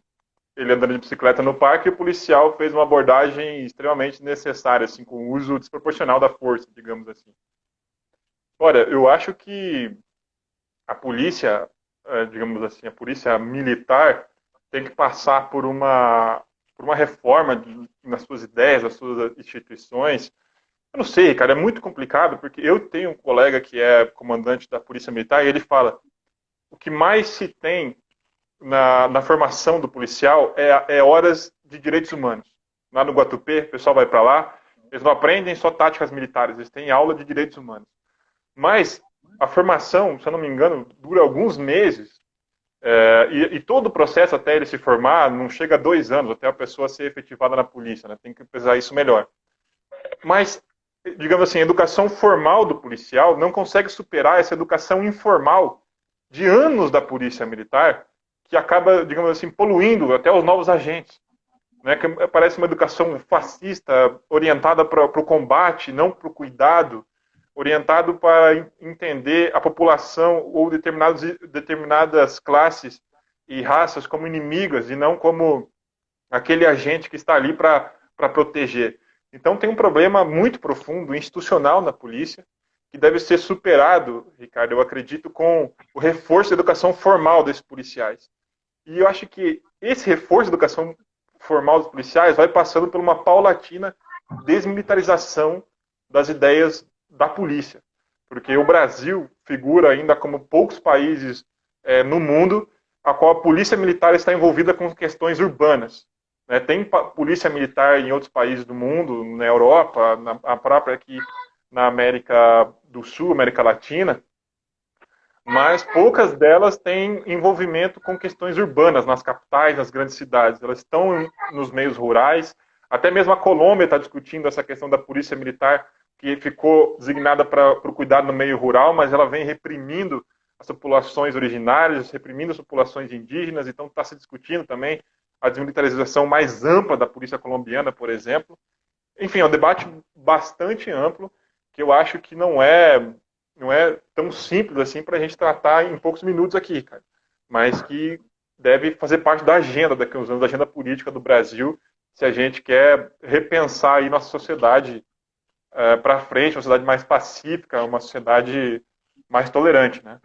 ele andando de bicicleta no parque e o policial fez uma abordagem extremamente necessária, assim, com o uso desproporcional da força, digamos assim. Olha, eu acho que a polícia, digamos assim, a polícia militar tem que passar por uma reforma nas suas ideias, nas suas instituições. Eu não sei, cara, é muito complicado, porque eu tenho um colega que é comandante da polícia militar e ele fala, o que mais se tem na formação do policial é horas de direitos humanos. Lá no Guatupê, o pessoal vai para lá, eles não aprendem só táticas militares, eles têm aula de direitos humanos. Mas a formação, se eu não me engano, dura alguns meses, e todo o processo até ele se formar não chega a 2 anos, até a pessoa ser efetivada na polícia, né? Tem que pesar isso melhor. Mas, digamos assim, a educação formal do policial não consegue superar essa educação informal de anos da polícia militar, que acaba, digamos assim, poluindo até os novos agentes. Né? Que parece uma educação fascista, orientada para o combate, não para o cuidado, orientado para entender a população ou determinadas classes e raças como inimigas e não como aquele agente que está ali para proteger. Então tem um problema muito profundo, institucional na polícia, que deve ser superado, Ricardo, eu acredito, com o reforço da educação formal desses policiais. E eu acho que esse reforço da educação formal dos policiais vai passando por uma paulatina desmilitarização das ideias da polícia. Porque o Brasil figura ainda como poucos países no mundo a qual a polícia militar está envolvida com questões urbanas. Né? Tem polícia militar em outros países do mundo, na Europa, a própria aqui na América do Sul, América Latina, mas poucas delas têm envolvimento com questões urbanas, nas capitais, nas grandes cidades. Elas estão nos meios rurais. Até mesmo a Colômbia está discutindo essa questão da polícia militar, que ficou designada para o cuidado no meio rural, mas ela vem reprimindo as populações originárias, reprimindo as populações indígenas. Então está se discutindo também a desmilitarização mais ampla da polícia colombiana, por exemplo. Enfim, é um debate bastante amplo, que eu acho que não é tão simples assim para a gente tratar em poucos minutos aqui, cara. Mas que deve fazer parte da agenda daqui a uns anos, da agenda política do Brasil, se a gente quer repensar aí nossa sociedade para frente, uma sociedade mais pacífica, uma sociedade mais tolerante, né?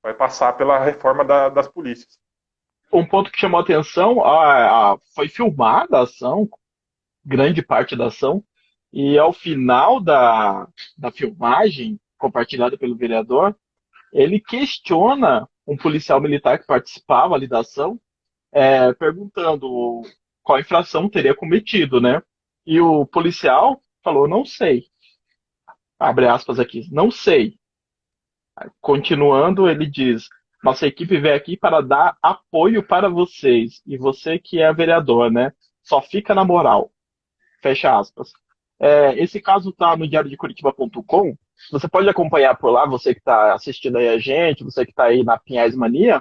Vai passar pela reforma das polícias. Um ponto que chamou a atenção, foi filmada a ação, grande parte da ação, e ao final da filmagem, compartilhada pelo vereador, ele questiona um policial militar que participava ali da ação, perguntando qual infração teria cometido, né? E o policial falou, não sei. Abre aspas aqui, não sei. Continuando, ele diz, nossa equipe veio aqui para dar apoio para vocês. E você que é vereador, né? Só fica na moral. Fecha aspas. Esse caso está no diariodecuritiba.com. Você pode acompanhar por lá, você que está assistindo aí a gente, você que está aí na Pinhais Mania,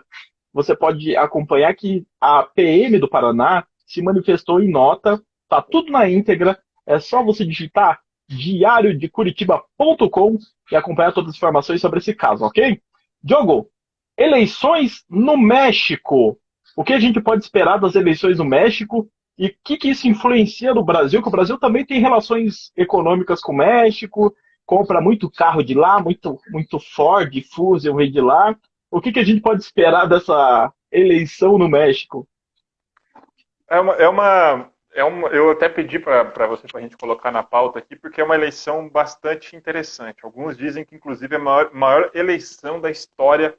você pode acompanhar que a PM do Paraná se manifestou em nota, tá tudo na íntegra, é só você digitar diariodecuritiba.com e acompanhar todas as informações sobre esse caso, ok? Diogo, eleições no México. O que a gente pode esperar das eleições no México e o que isso influencia no Brasil? Que o Brasil também tem relações econômicas com o México, compra muito carro de lá, muito Ford, Fusion vem de lá. O que a gente pode esperar dessa eleição no México? Eu até pedi para você, para a gente colocar na pauta aqui, porque é uma eleição bastante interessante. Alguns dizem que, inclusive, é a maior eleição da história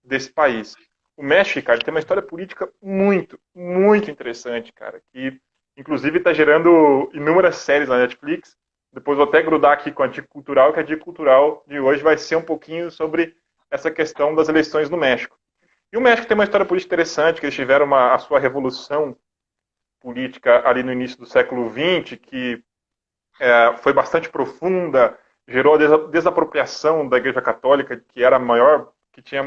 desse país. O México, cara, tem uma história política muito, muito interessante, cara, que, inclusive, está gerando inúmeras séries na Netflix. Depois vou até grudar aqui com a Dica Cultural, que a Dica Cultural de hoje vai ser um pouquinho sobre essa questão das eleições no México. E o México tem uma história política interessante, que eles tiveram a sua revolução política ali no início do século XX, que foi bastante profunda, gerou a desapropriação da Igreja Católica, que era a maior,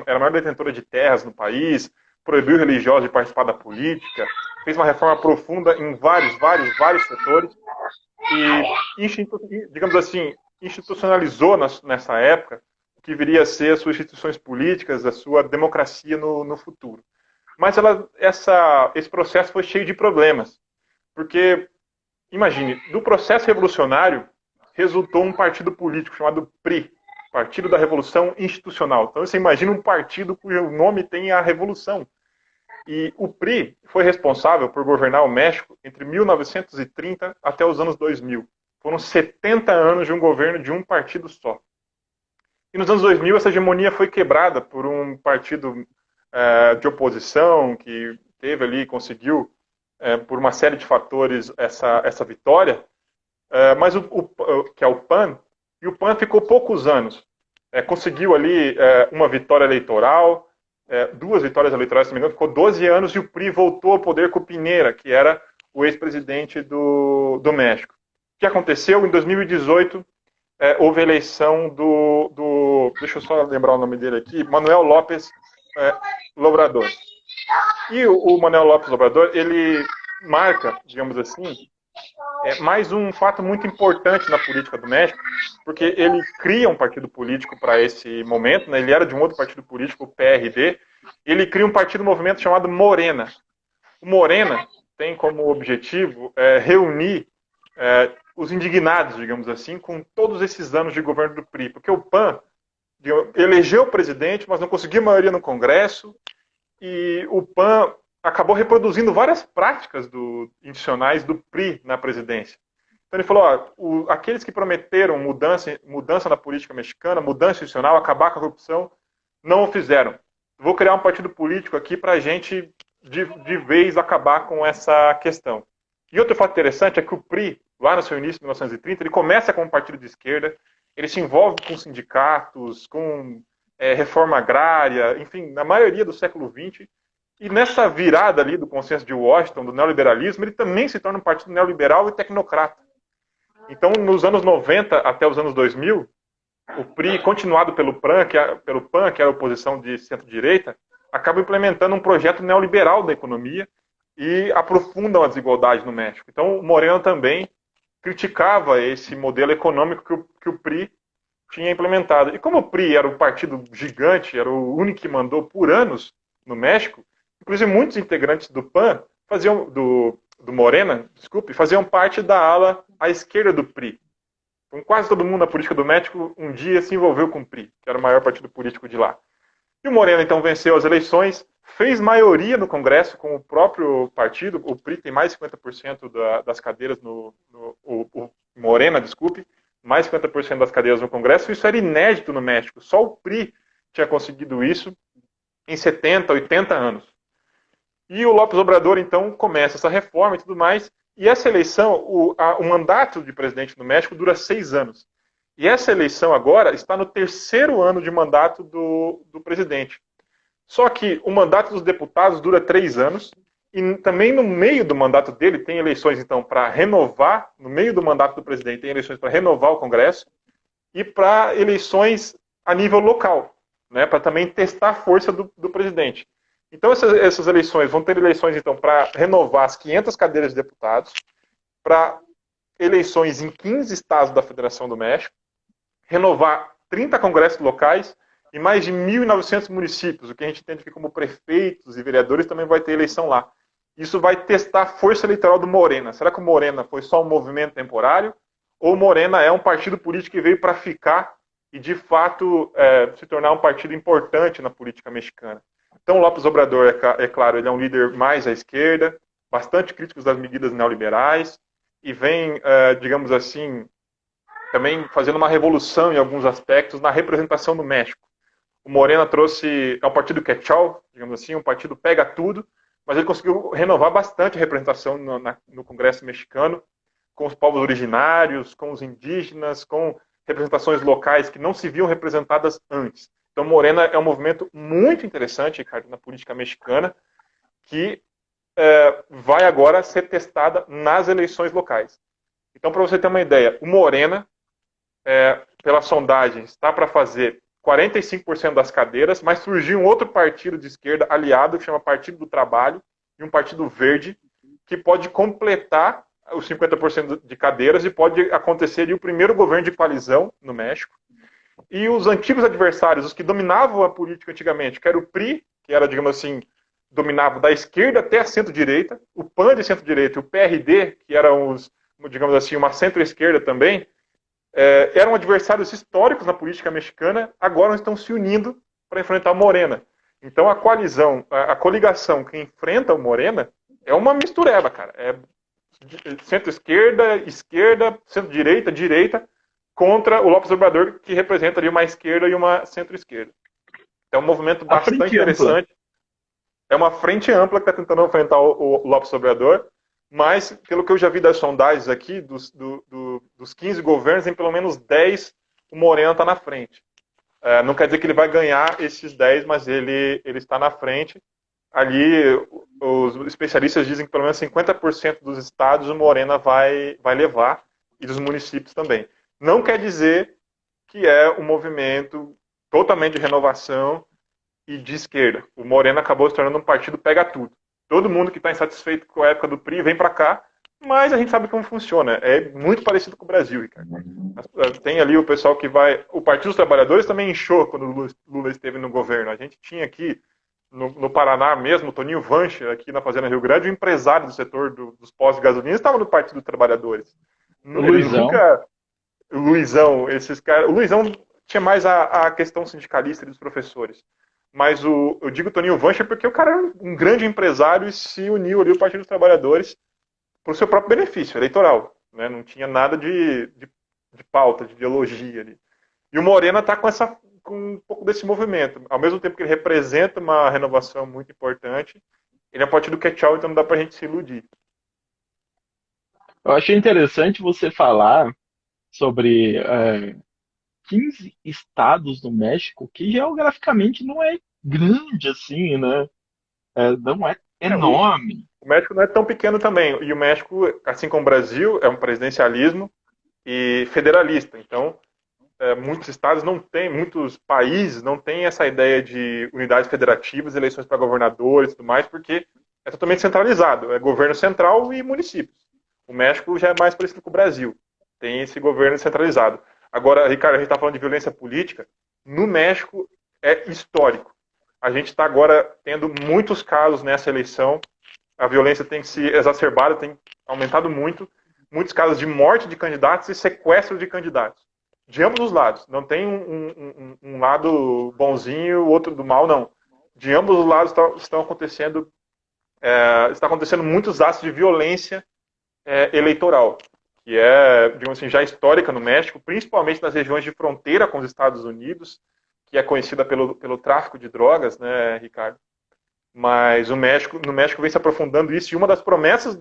era a maior detentora de terras no país, proibiu religiosos de participar da política, fez uma reforma profunda em vários setores e, digamos assim, institucionalizou nessa época o que viria a ser as suas instituições políticas, a sua democracia no futuro. Mas esse processo foi cheio de problemas, porque, imagine, do processo revolucionário resultou um partido político chamado PRI, Partido da Revolução Institucional. Então você imagina um partido cujo nome tem a revolução. E o PRI foi responsável por governar o México entre 1930 até os anos 2000. Foram 70 anos de um governo de um partido só. E nos anos 2000 essa hegemonia foi quebrada por um partido de oposição que teve ali, conseguiu, por uma série de fatores, essa vitória, mas que é o PAN, e o PAN ficou poucos anos. Conseguiu ali uma vitória eleitoral, 2 vitórias eleitorais, se não me engano, ficou 12 anos e o PRI voltou ao poder com o Piñera, que era o ex-presidente do México. O que aconteceu? Em 2018, houve a eleição deixa eu só lembrar o nome dele aqui, Manuel López Obrador. E o Manuel López Obrador, ele marca, digamos assim, mais um fato muito importante na política do México, porque ele cria um partido político para esse momento, né? Ele era de um outro partido político, o PRD, ele cria um partido movimento chamado Morena. O Morena tem como objetivo reunir os indignados, digamos assim, com todos esses anos de governo do PRI, porque o PAN elegeu o presidente, mas não conseguiu maioria no Congresso, e o PAN acabou reproduzindo várias práticas institucionais do PRI na presidência. Então ele falou, aqueles que prometeram mudança na política mexicana, mudança institucional, acabar com a corrupção, não o fizeram. Vou criar um partido político aqui para a gente, de vez, acabar com essa questão. E outro fato interessante é que o PRI, lá no seu início, em 1930, ele começa como um partido de esquerda, ele se envolve com sindicatos, com reforma agrária, enfim, na maioria do século XX. E nessa virada ali do consenso de Washington, do neoliberalismo, ele também se torna um partido neoliberal e tecnocrata. Então, nos anos 90 até os anos 2000, o PRI, continuado pelo PAN, que era a oposição de centro-direita, acaba implementando um projeto neoliberal da economia e aprofundam a desigualdade no México. Então, o Moreno também criticava esse modelo econômico que o PRI tinha implementado. E como o PRI era um partido gigante, era o único que mandou por anos no México, inclusive muitos integrantes do PAN, do Morena, faziam parte da ala à esquerda do PRI. Então, quase todo mundo na política do México um dia se envolveu com o PRI, que era o maior partido político de lá. E o Morena, então, venceu as eleições, fez maioria no Congresso com o próprio partido, o PRI tem mais de 50% das cadeiras o Morena, mais de 50% das cadeiras no Congresso, isso era inédito no México, só o PRI tinha conseguido isso em 70, 80 anos. E o López Obrador, então, começa essa reforma e tudo mais, e essa eleição, o mandato de presidente no México dura 6 anos. E essa eleição agora está no 3º ano de mandato do presidente. Só que o mandato dos deputados dura 3 anos, e também no meio do mandato dele tem eleições, então, para renovar, no meio do mandato do presidente tem eleições para renovar o Congresso, e para eleições a nível local, né, para também testar a força do presidente. Então, essas eleições vão ter eleições, então, para renovar as 500 cadeiras de deputados, para eleições em 15 estados da Federação do México, renovar 30 congressos locais e mais de 1.900 municípios, o que a gente entende aqui como prefeitos e vereadores, também vai ter eleição lá. Isso vai testar a força eleitoral do Morena. Será que o Morena foi só um movimento temporário? Ou o Morena é um partido político que veio para ficar e, de fato, se tornar um partido importante na política mexicana? Então, López Obrador, é claro, ele é um líder mais à esquerda, bastante crítico das medidas neoliberais, e vem, digamos assim, também fazendo uma revolução em alguns aspectos na representação do México. O Morena é um partido catch-all, digamos assim, um partido pega tudo, mas ele conseguiu renovar bastante a representação no Congresso mexicano, com os povos originários, com os indígenas, com representações locais que não se viam representadas antes. Então, Morena é um movimento muito interessante, Ricardo, na política mexicana, que vai agora ser testada nas eleições locais. Então, para você ter uma ideia, o Morena, pela sondagem, está para fazer 45% das cadeiras, mas surgiu um outro partido de esquerda aliado, que chama Partido do Trabalho, e um Partido Verde, que pode completar os 50% de cadeiras e pode acontecer ali o primeiro governo de coalizão no México. E os antigos adversários, os que dominavam a política antigamente, que era o PRI, que era, digamos assim, dominava da esquerda até a centro-direita, o PAN de centro-direita e o PRD, que eram os, digamos assim, uma centro-esquerda também, eram adversários históricos na política mexicana, agora estão se unindo para enfrentar o Morena. Então a coalizão, a coligação que enfrenta o Morena é uma mistureba, cara. É centro-esquerda, esquerda, centro-direita, direita, contra o López Obrador, que representa ali uma esquerda e uma centro-esquerda. É um movimento A bastante frente ampla. interessante. É uma frente ampla que está tentando enfrentar o López Obrador, mas, pelo que eu já vi das sondagens aqui, dos 15 governos, em pelo menos 10, o Moreno está na frente. Não quer dizer que ele vai ganhar esses 10, mas ele está na frente. Ali, os especialistas dizem que pelo menos 50% dos estados o Morena vai levar, e dos municípios também. Não quer dizer que é um movimento totalmente de renovação e de esquerda. O Morena acabou se tornando um partido pega-tudo. Todo mundo que está insatisfeito com a época do PRI vem para cá, mas a gente sabe como funciona. É muito parecido com o Brasil, Ricardo. Tem ali o pessoal que vai... O Partido dos Trabalhadores também inchou quando o Lula esteve no governo. A gente tinha aqui, no Paraná mesmo, o Toninho Vancher, aqui na Fazenda Rio Grande, o empresário do setor dos postos de gasolina, estava no Partido dos Trabalhadores. O Ele Luizão. nunca... O Luizão, esses caras... O Luizão tinha mais a questão sindicalista dos professores. Mas eu digo Toninho Vancher porque o cara era um grande empresário e se uniu ali ao Partido dos Trabalhadores para o seu próprio benefício eleitoral. Né? Não tinha nada de pauta, de ideologia ali. E o Morena está com um pouco desse movimento. Ao mesmo tempo que ele representa uma renovação muito importante, ele é um partido que é tchau, então não dá para a gente se iludir. Eu achei interessante você falar sobre 15 estados do México, que geograficamente não é grande assim, né? Não é enorme. O México não é tão pequeno também. E o México, assim como o Brasil, é um presidencialismo e federalista. Então, muitos estados não têm, muitos países não têm essa ideia de unidades federativas, eleições para governadores e tudo mais, porque é totalmente centralizado. É governo central e municípios. O México já é mais parecido com o Brasil. Tem esse governo centralizado. Agora, Ricardo, a gente está falando de violência política. No México é histórico. A gente está agora tendo muitos casos nessa eleição. A violência tem se exacerbado, tem aumentado muito. Muitos casos de morte de candidatos e sequestro de candidatos. De ambos os lados. Não tem um lado bonzinho e o outro do mal, não. De ambos os lados está acontecendo muitos atos de violência eleitoral, que é, digamos assim, já histórica no México, principalmente nas regiões de fronteira com os Estados Unidos, que é conhecida pelo tráfico de drogas, né, Ricardo? Mas no México vem se aprofundando isso, e uma das promessas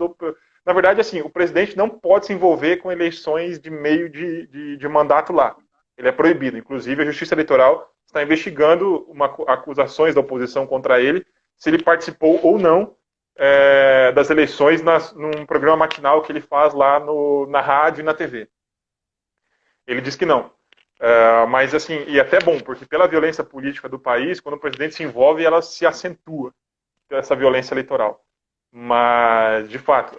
na verdade, assim, o presidente não pode se envolver com eleições de meio de mandato lá. Ele é proibido. Inclusive, a Justiça Eleitoral está investigando acusações da oposição contra ele, se ele participou ou não das eleições num programa matinal que ele faz lá na rádio e na TV. Ele diz que não. Mas, assim, e até bom, porque pela violência política do país, quando o presidente se envolve, ela se acentua, essa violência eleitoral. Mas, de fato,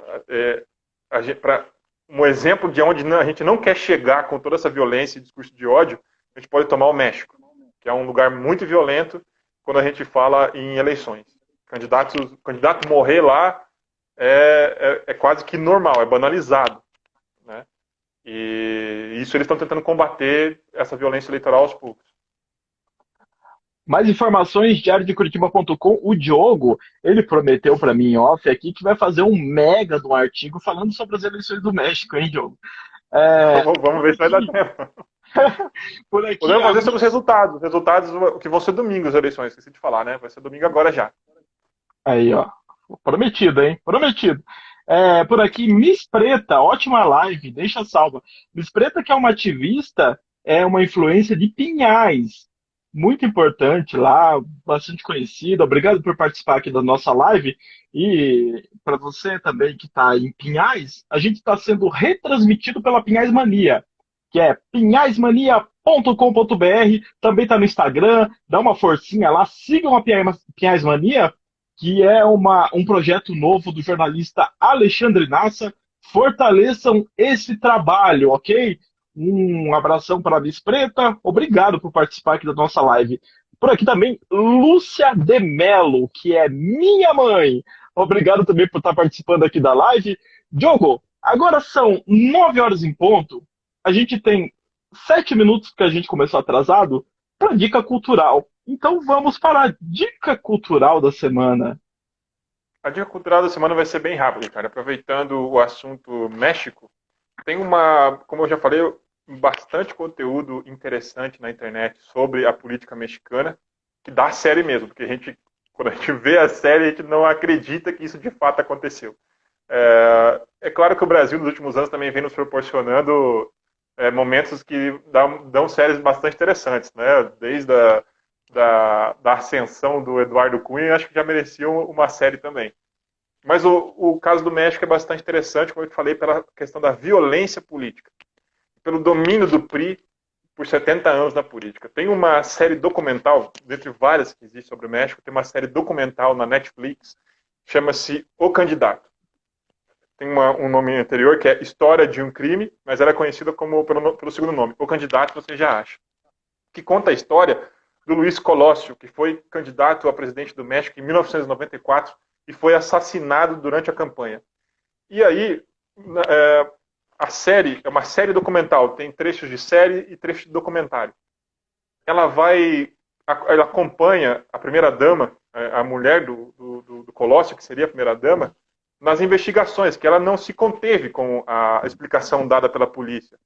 um exemplo de onde a gente não quer chegar com toda essa violência e discurso de ódio, a gente pode tomar o México, que é um lugar muito violento quando a gente fala em eleições. Candidato morrer lá é quase que normal, é banalizado. Né? E isso eles estão tentando combater essa violência eleitoral aos poucos. Mais informações, diariodecuritiba.com. O Diogo, ele prometeu para mim em off aqui que vai fazer um mega de um artigo falando sobre as eleições do México, hein, Diogo? Vamos ver se vai dar tempo. Por aqui, Podemos fazer sobre os resultados que vão ser domingo as eleições, esqueci de falar, né? Vai ser domingo agora já. Aí, ó. Prometido, hein? Prometido. Por aqui, Miss Preta, ótima live, deixa salva. Miss Preta, que é uma ativista, é uma influência de Pinhais. muito importante lá, bastante conhecido. Obrigado por participar aqui da nossa live. E para você também que está em Pinhais, a gente está sendo retransmitido pela Pinhais Mania, que é pinhaismania.com.br. Também está no Instagram, dá uma forcinha lá, sigam a Pinhais Mania, que é um projeto novo do jornalista Alexandre Nassa. Fortaleçam esse trabalho, ok? Um abração para a Miss Preta. Obrigado por participar aqui da nossa live. Por aqui também, Lúcia de Mello, que é minha mãe. Obrigado também por estar participando aqui da live. Diogo, agora são 9 horas em ponto. A gente tem 7 minutos que a gente começou atrasado para dica cultural. Então vamos para a dica cultural da semana. A dica cultural da semana vai ser bem rápida, cara. Aproveitando o assunto México, tem uma, como eu já falei, bastante conteúdo interessante na internet sobre a política mexicana, que dá série mesmo, porque quando a gente vê a série, a gente não acredita que isso de fato aconteceu. É claro que o Brasil, nos últimos anos, também vem nos proporcionando momentos que dão séries bastante interessantes, né? Desde da ascensão do Eduardo Cunha, acho que já mereciam uma série também. Mas o caso do México é bastante interessante, como eu falei, pela questão da violência política, pelo domínio do PRI por 70 anos na política. Tem uma série documental, dentre várias que existem sobre o México, tem uma série documental na Netflix, chama-se O Candidato. Tem um nome anterior, que é História de um Crime, mas ela é conhecida pelo segundo nome, O Candidato, você já acha. Que conta a história do Luiz Colosio, que foi candidato a presidente do México em 1994 e foi assassinado durante a campanha. E aí, a série é uma série documental, tem trechos de série e trechos de documentário. Ela acompanha a primeira-dama, a mulher do Colosio, que seria a primeira-dama, nas investigações, que ela não se conteve com a explicação dada pela polícia.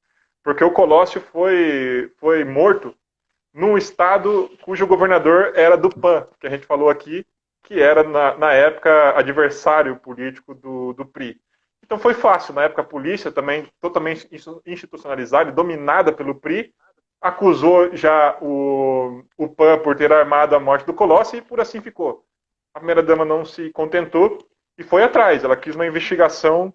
Porque o Colosio foi morto num estado cujo governador era do PAN, que a gente falou aqui, que era, na época, adversário político do PRI. Então foi fácil. Na época, a polícia, também totalmente institucionalizada e dominada pelo PRI, acusou já o PAN por ter armado a morte do Colossi e por assim ficou. A primeira-dama não se contentou e foi atrás. Ela quis uma investigação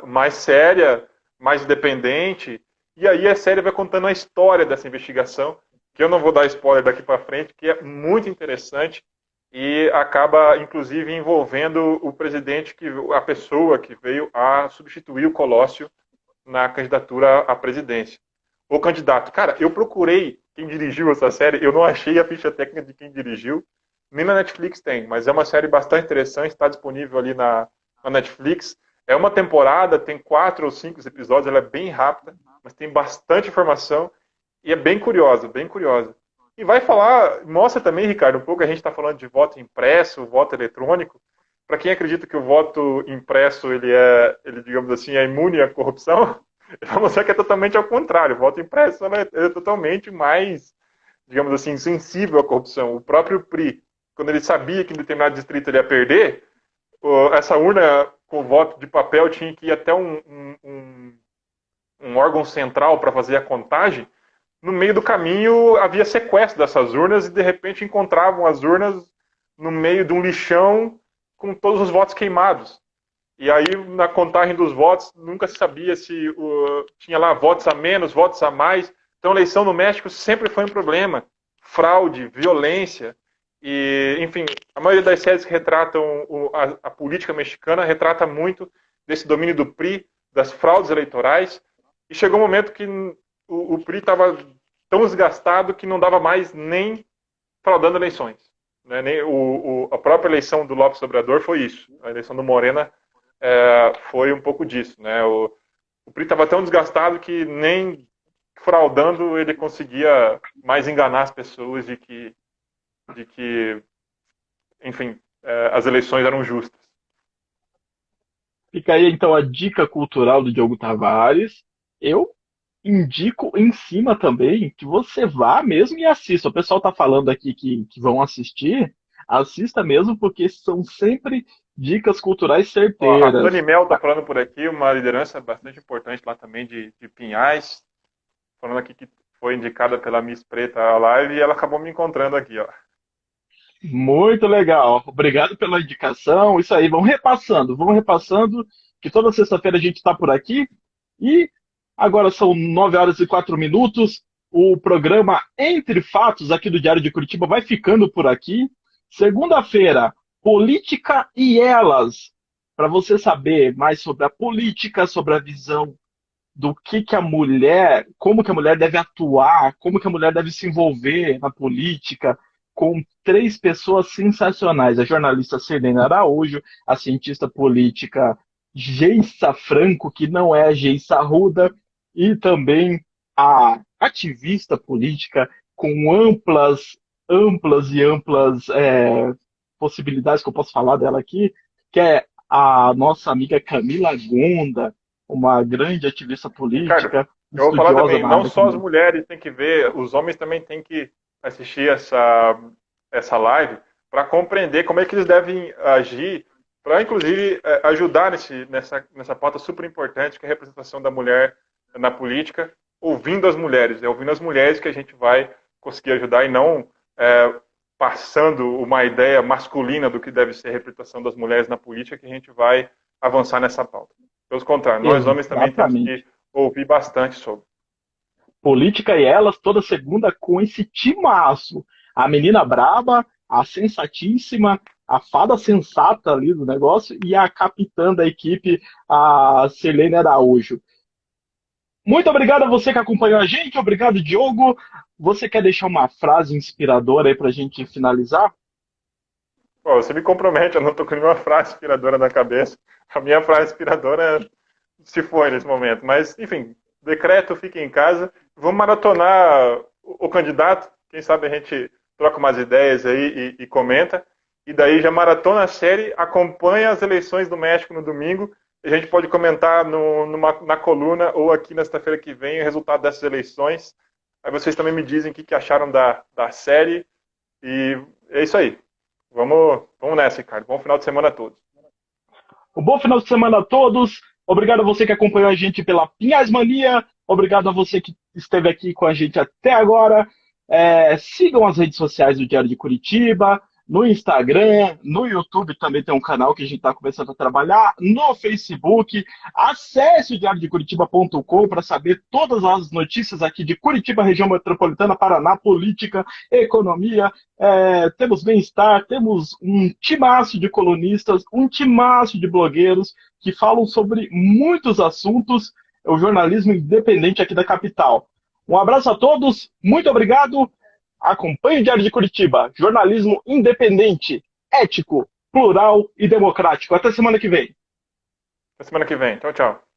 mais séria, mais independente. E aí a série vai contando a história dessa investigação, que eu não vou dar spoiler daqui para frente, que é muito interessante e acaba, inclusive, envolvendo o presidente, a pessoa que veio a substituir o Colosio na candidatura à presidência. O candidato. Cara, eu procurei quem dirigiu essa série, eu não achei a ficha técnica de quem dirigiu, nem na Netflix tem, mas é uma série bastante interessante, está disponível ali na Netflix. É uma temporada, tem 4 ou 5 episódios, ela é bem rápida, mas tem bastante informação e é bem curiosa, bem curiosa. E vai falar, mostra também, Ricardo, um pouco, a gente está falando de voto impresso, voto eletrônico. Para quem acredita que o voto impresso, ele, digamos assim, é imune à corrupção, ele vai mostrar que é totalmente ao contrário. O voto impresso é totalmente mais, digamos assim, sensível à corrupção. O próprio PRI, quando ele sabia que em determinado distrito ele ia perder, essa urna com voto de papel tinha que ir até um órgão central para fazer a contagem. No meio do caminho havia sequestro dessas urnas e de repente encontravam as urnas no meio de um lixão com todos os votos queimados. E aí, na contagem dos votos, nunca se sabia se tinha lá votos a menos, votos a mais. Então, a eleição no México sempre foi um problema. Fraude, violência. E, enfim, a maioria das séries que retratam a política mexicana retrata muito desse domínio do PRI, das fraudes eleitorais. E chegou um momento que o PRI estava tão desgastado que não dava mais nem fraudando eleições. Né? Nem a própria eleição do López Obrador foi isso. A eleição do Morena foi um pouco disso. Né? O PRI estava tão desgastado que nem fraudando ele conseguia mais enganar as pessoas de que enfim, as eleições eram justas. Fica aí então a dica cultural do Diogo Tavares. Eu indico em cima também que você vá mesmo e assista. O pessoal está falando aqui que vão assistir. Assista mesmo, porque são sempre dicas culturais Ó, a certeiras. Tony Mel está falando por aqui, uma liderança bastante importante lá também de Pinhais, falando aqui que foi indicada pela Miss Preta a live e ela acabou me encontrando aqui, ó. Muito legal. Obrigado pela indicação. Isso aí, vamos repassando, que toda sexta-feira a gente está por aqui. E agora são 9 horas e 4 minutos. O programa Entre Fatos aqui do Diário de Curitiba vai ficando por aqui. Segunda-feira, Política e Elas. Para você saber mais sobre a política, sobre a visão do que a mulher, como que a mulher deve atuar, como que a mulher deve se envolver na política, com três pessoas sensacionais: a jornalista Selene Araújo, a cientista política Geissa Franco, que não é a Geissa Arruda, e também a ativista política com amplas possibilidades que eu posso falar dela aqui, que é a nossa amiga Camila Gonda, uma grande ativista Ricardo, política, eu vou falar estudiosa também, na não área só as também. mulheres têm que ver, os homens também têm que assistir essa live para compreender como é que eles devem agir, para inclusive ajudar nessa pauta super importante que é a representação da mulher na política, ouvindo as mulheres. É ouvindo as mulheres que a gente vai conseguir ajudar e não passando uma ideia masculina do que deve ser a representação das mulheres na política que a gente vai avançar nessa pauta. Pelo contrário, nós homens também temos que Exatamente. ouvi bastante sobre. Política e Elas, toda segunda, com esse timaço. A menina braba, a sensatíssima, a fada sensata ali do negócio e a capitã da equipe, a Selene Araújo. Muito obrigado a você que acompanhou a gente, obrigado, Diogo. Você quer deixar uma frase inspiradora aí pra gente finalizar? Pô, você me compromete, eu não tô com nenhuma frase inspiradora na cabeça. A minha frase inspiradora se foi nesse momento. Mas, enfim, decreto, fique em casa. Vamos maratonar o candidato. Quem sabe a gente troca umas ideias aí e comenta. E daí já maratona a série, acompanha as eleições do México no domingo. A gente pode comentar na coluna ou aqui na sexta-feira que vem o resultado dessas eleições. Aí vocês também me dizem o que acharam da série. E é isso aí. Vamos nessa, Ricardo. Bom final de semana a todos. Um bom final de semana a todos. Obrigado a você que acompanhou a gente pela Pinhais Mania. Obrigado a você que esteve aqui com a gente até agora. Sigam as redes sociais do Diário de Curitiba, no Instagram, no YouTube também tem um canal que a gente está começando a trabalhar, no Facebook. Acesse o diariodecuritiba.com para saber todas as notícias aqui de Curitiba, região metropolitana, Paraná, política, economia. Temos bem-estar, temos um timaço de colunistas, um timaço de blogueiros que falam sobre muitos assuntos. É o jornalismo independente aqui da capital. Um abraço a todos, muito obrigado. Acompanhe o Diário de Curitiba, jornalismo independente, ético, plural e democrático. Até semana que vem. Até semana que vem. Tchau, tchau.